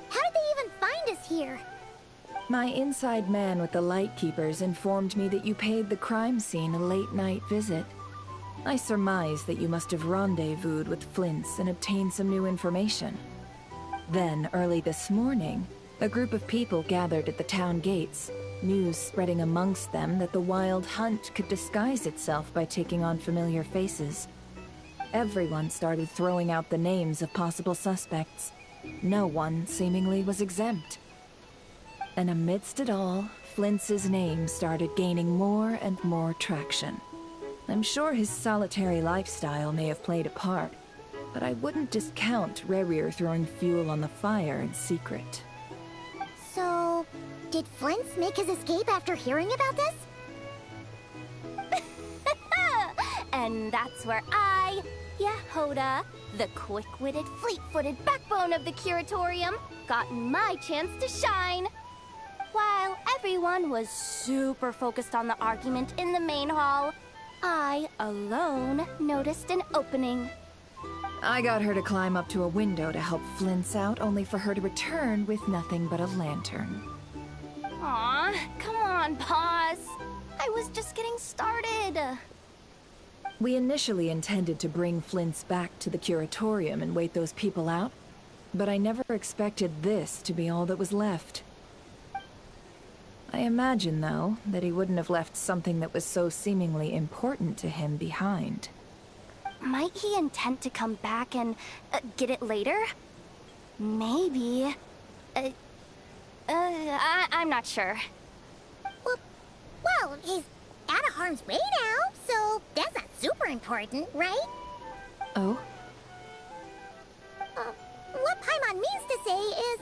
Speaker 2: how did they even find us here?
Speaker 1: My inside man with the Lightkeepers informed me that you paid the crime scene a late-night visit. I surmise that you must have rendezvoused with Flint's and obtained some new information. Then, early this morning, a group of people gathered at the town gates, news spreading amongst them that the Wild Hunt could disguise itself by taking on familiar faces. Everyone started throwing out the names of possible suspects. No one, seemingly, was exempt. And amidst it all, Flint's name started gaining more and more traction. I'm sure his solitary lifestyle may have played a part, but I wouldn't discount Rerir throwing fuel on the fire in secret.
Speaker 2: So, did Flint's make his escape after hearing about this?
Speaker 3: And that's where I, Yehoda, the quick-witted, fleet-footed backbone of the Curatorium, got my chance to shine. While everyone was super focused on the argument in the main hall, I alone noticed an opening.
Speaker 1: I got her to climb up to a window to help Flint's out, only for her to return with nothing but a lantern.
Speaker 3: Aw, come on, pause. I was just getting started.
Speaker 1: We initially intended to bring Flint's back to the curatorium and wait those people out, but I never expected this to be all that was left. I imagine, though, that he wouldn't have left something that was so seemingly important to him behind.
Speaker 3: Might he intend to come back and get it later? Maybe. I'm not sure.
Speaker 2: Well, he's out of harm's way now, so that's not super important, right?
Speaker 1: Oh?
Speaker 2: What Paimon means to say is,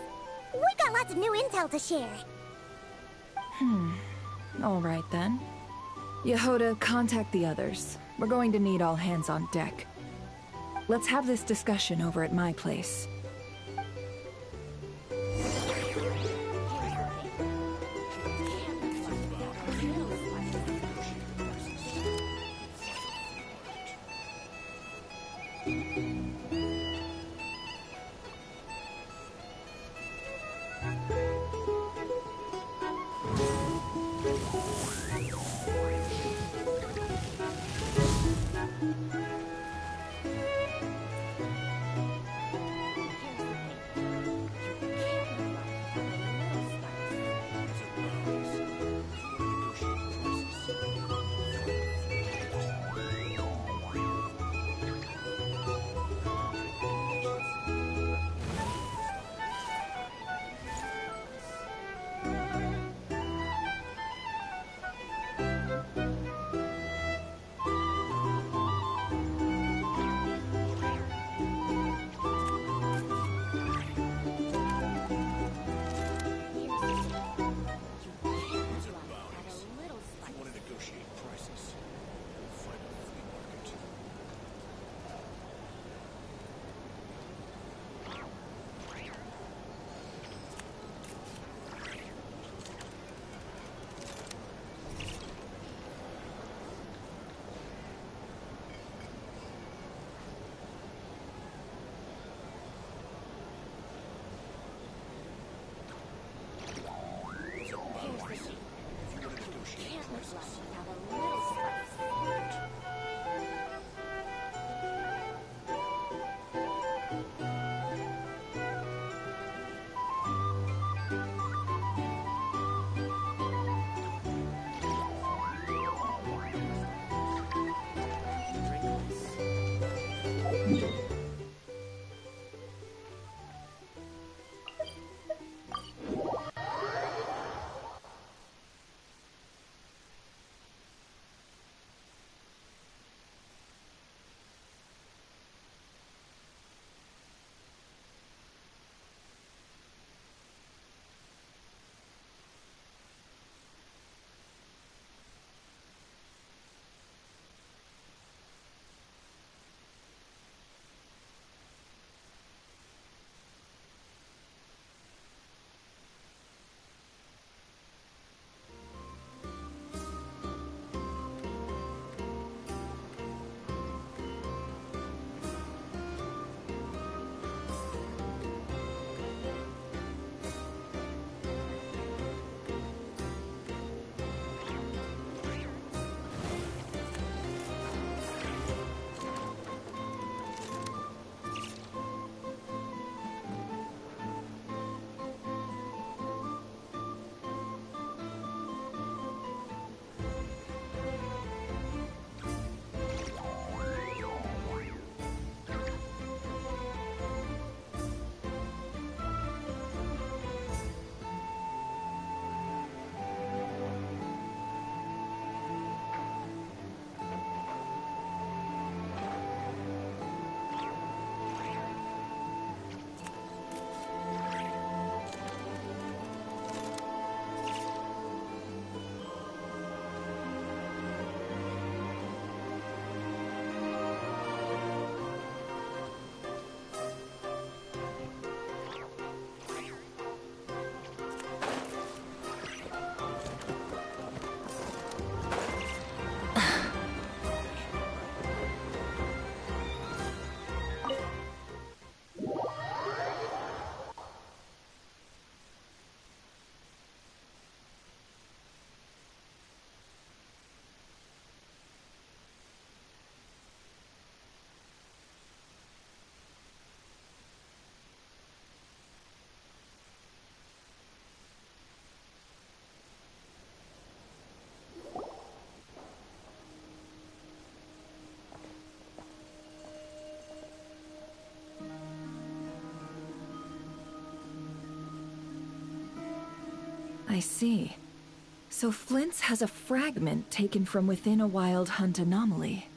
Speaker 2: we got lots of new intel to share.
Speaker 1: All right then. Yehoda, contact the others. We're going to need all hands on deck. Let's have this discussion over at my place. I see. So Flint's has a fragment taken from within a Wild Hunt anomaly.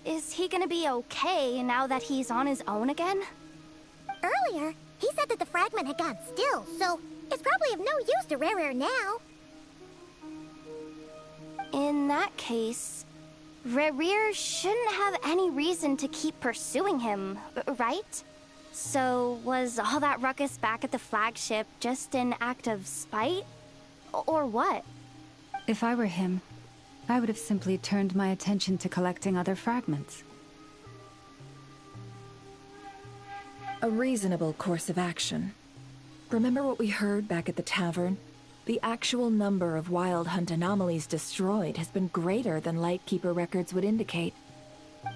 Speaker 3: Is he gonna be okay now that he's on his own again?
Speaker 2: Earlier, he said that the fragment had gone still, so it's probably of no use to Rare now.
Speaker 3: In that case, Rerir shouldn't have any reason to keep pursuing him, right? So, was all that ruckus back at the flagship just an act of spite? Or what?
Speaker 4: If I were him, I would have simply turned my attention to collecting other fragments.
Speaker 1: A reasonable course of action. Remember what we heard back at the tavern? The actual number of Wild Hunt anomalies destroyed has been greater than Lightkeeper records would indicate.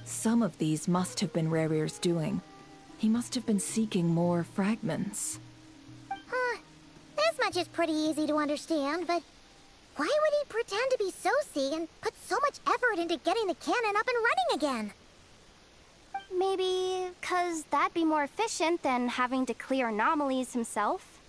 Speaker 1: Some of these must have been Rerir's doing. He must have been seeking more fragments.
Speaker 2: This much is pretty easy to understand, but why would he pretend to be Soci and put so much effort into getting the cannon up and running again?
Speaker 3: Maybe 'cause that'd be more efficient than having to clear anomalies himself.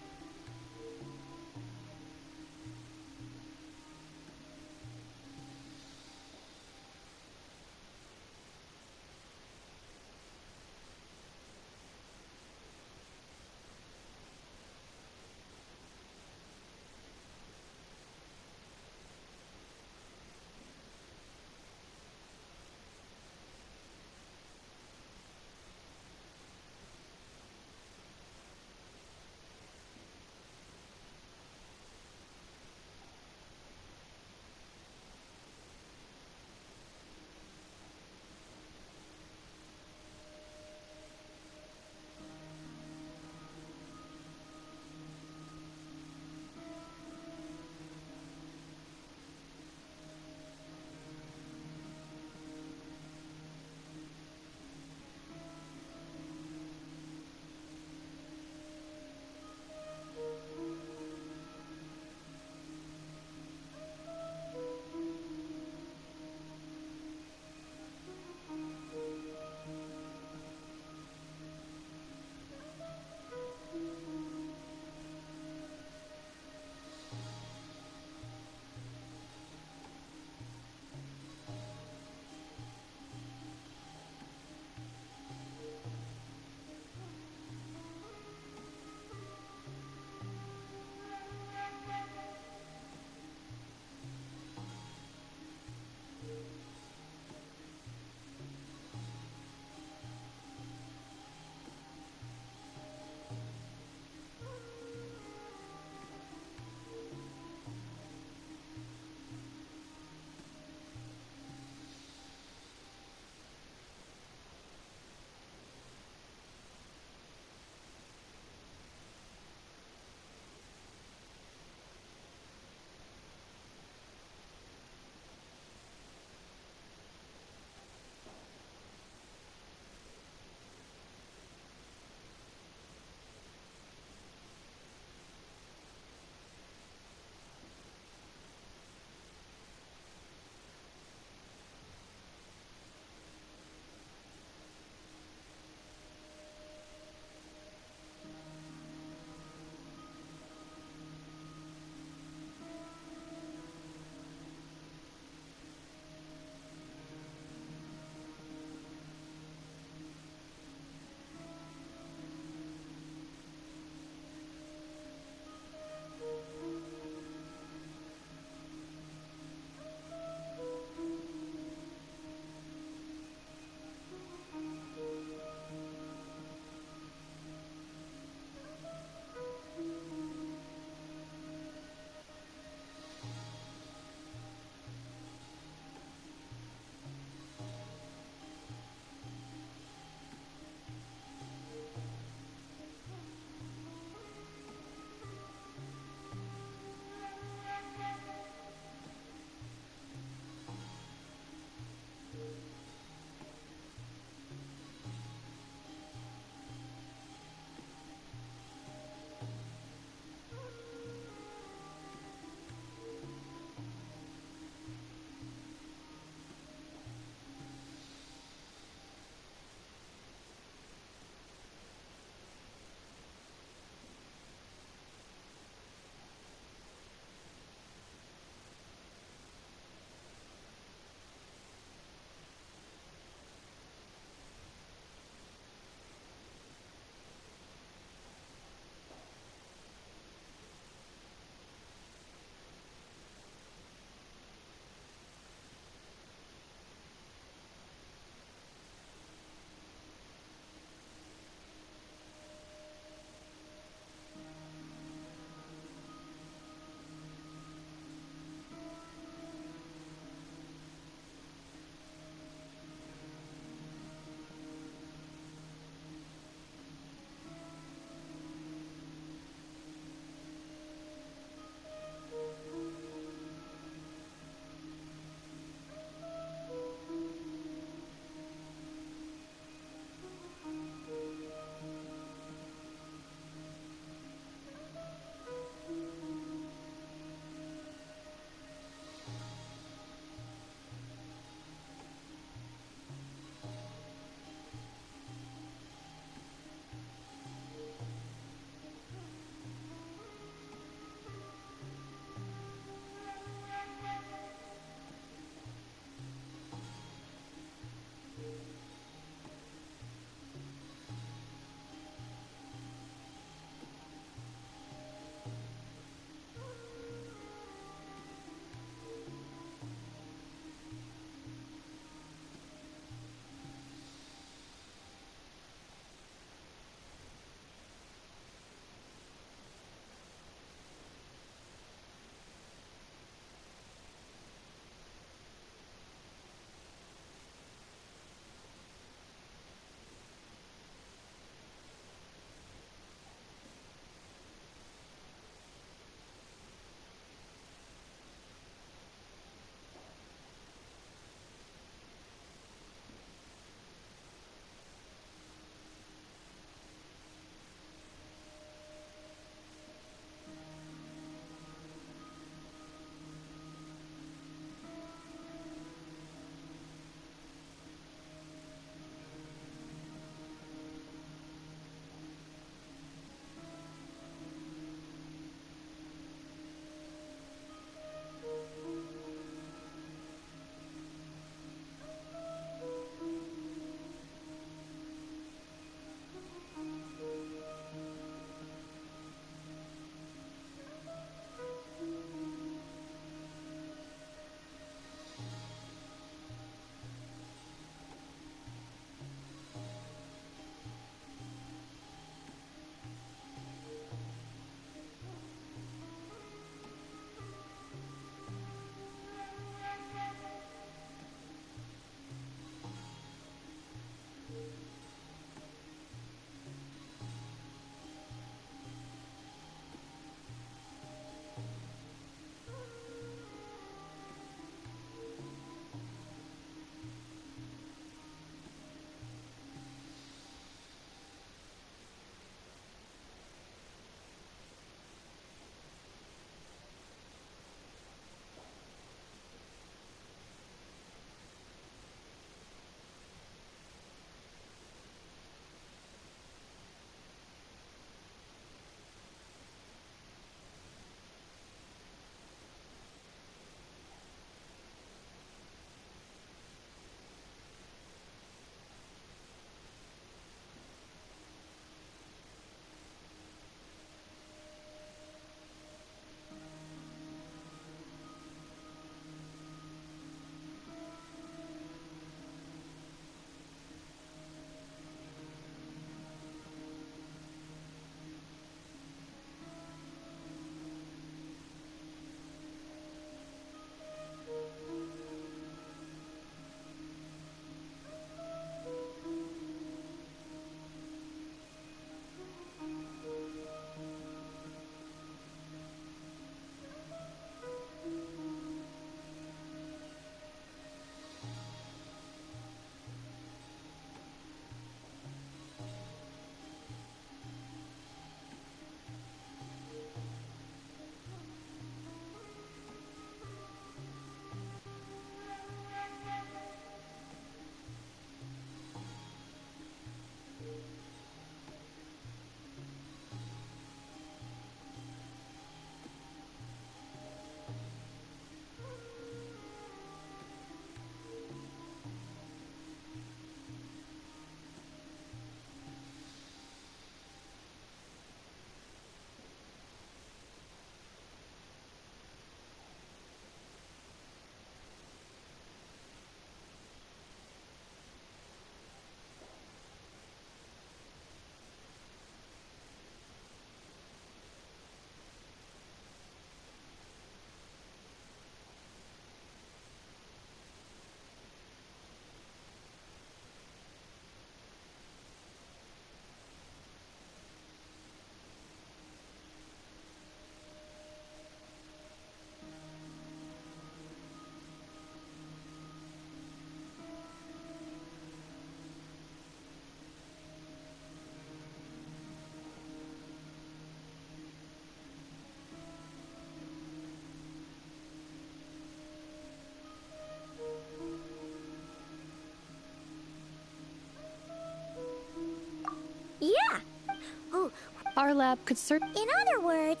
Speaker 8: Our lab could
Speaker 2: In other words,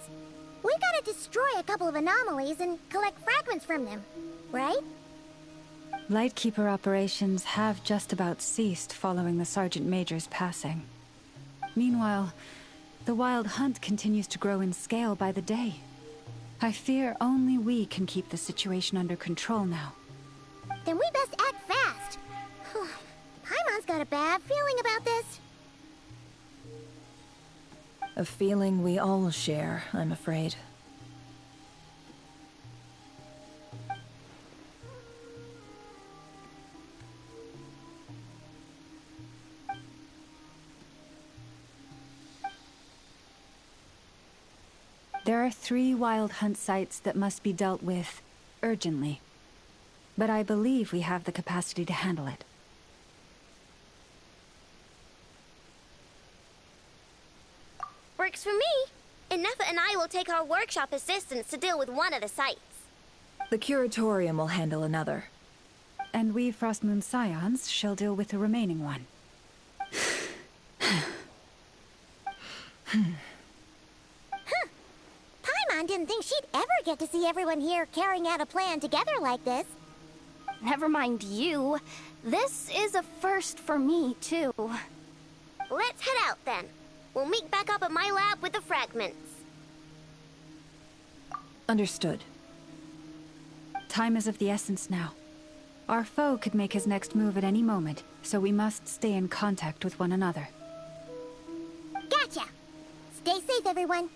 Speaker 2: we gotta destroy a couple of anomalies and collect fragments from them, right?
Speaker 4: Lightkeeper operations have just about ceased following the Sergeant Major's passing. Meanwhile, the Wild Hunt continues to grow in scale by the day. I fear only we can keep the situation under control now.
Speaker 2: Then we best act fast. Paimon's got a bad feeling about this.
Speaker 1: A feeling we all share, I'm afraid.
Speaker 4: There are 3 Wild Hunt sites that must be dealt with urgently. But I believe we have the capacity to handle it.
Speaker 13: Works for me. Ineffa and I will take our workshop assistants to deal with one of the sites.
Speaker 1: The Curatorium will handle another.
Speaker 4: And we Frostmoon Scions shall deal with the remaining one.
Speaker 2: Paimon didn't think she'd ever get to see everyone here carrying out a plan together like this.
Speaker 3: Never mind you. This is a first for me, too.
Speaker 13: Let's head out then. We'll meet back up at my lab with the fragments.
Speaker 1: Understood.
Speaker 4: Time is of the essence now. Our foe could make his next move at any moment, so we must stay in contact with one another.
Speaker 2: Gotcha! Stay safe, everyone.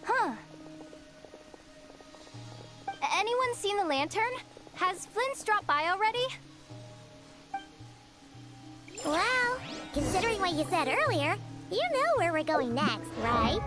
Speaker 3: Huh. Anyone seen the lantern? Has Flint's dropped by already?
Speaker 2: Well, considering what you said earlier, you know where we're going next, right?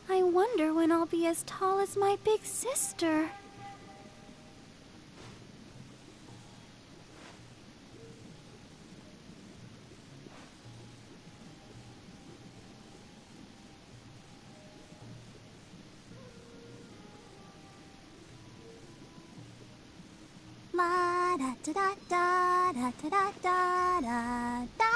Speaker 6: I wonder when I'll be as tall as my big sister. La da da da da da da da da da.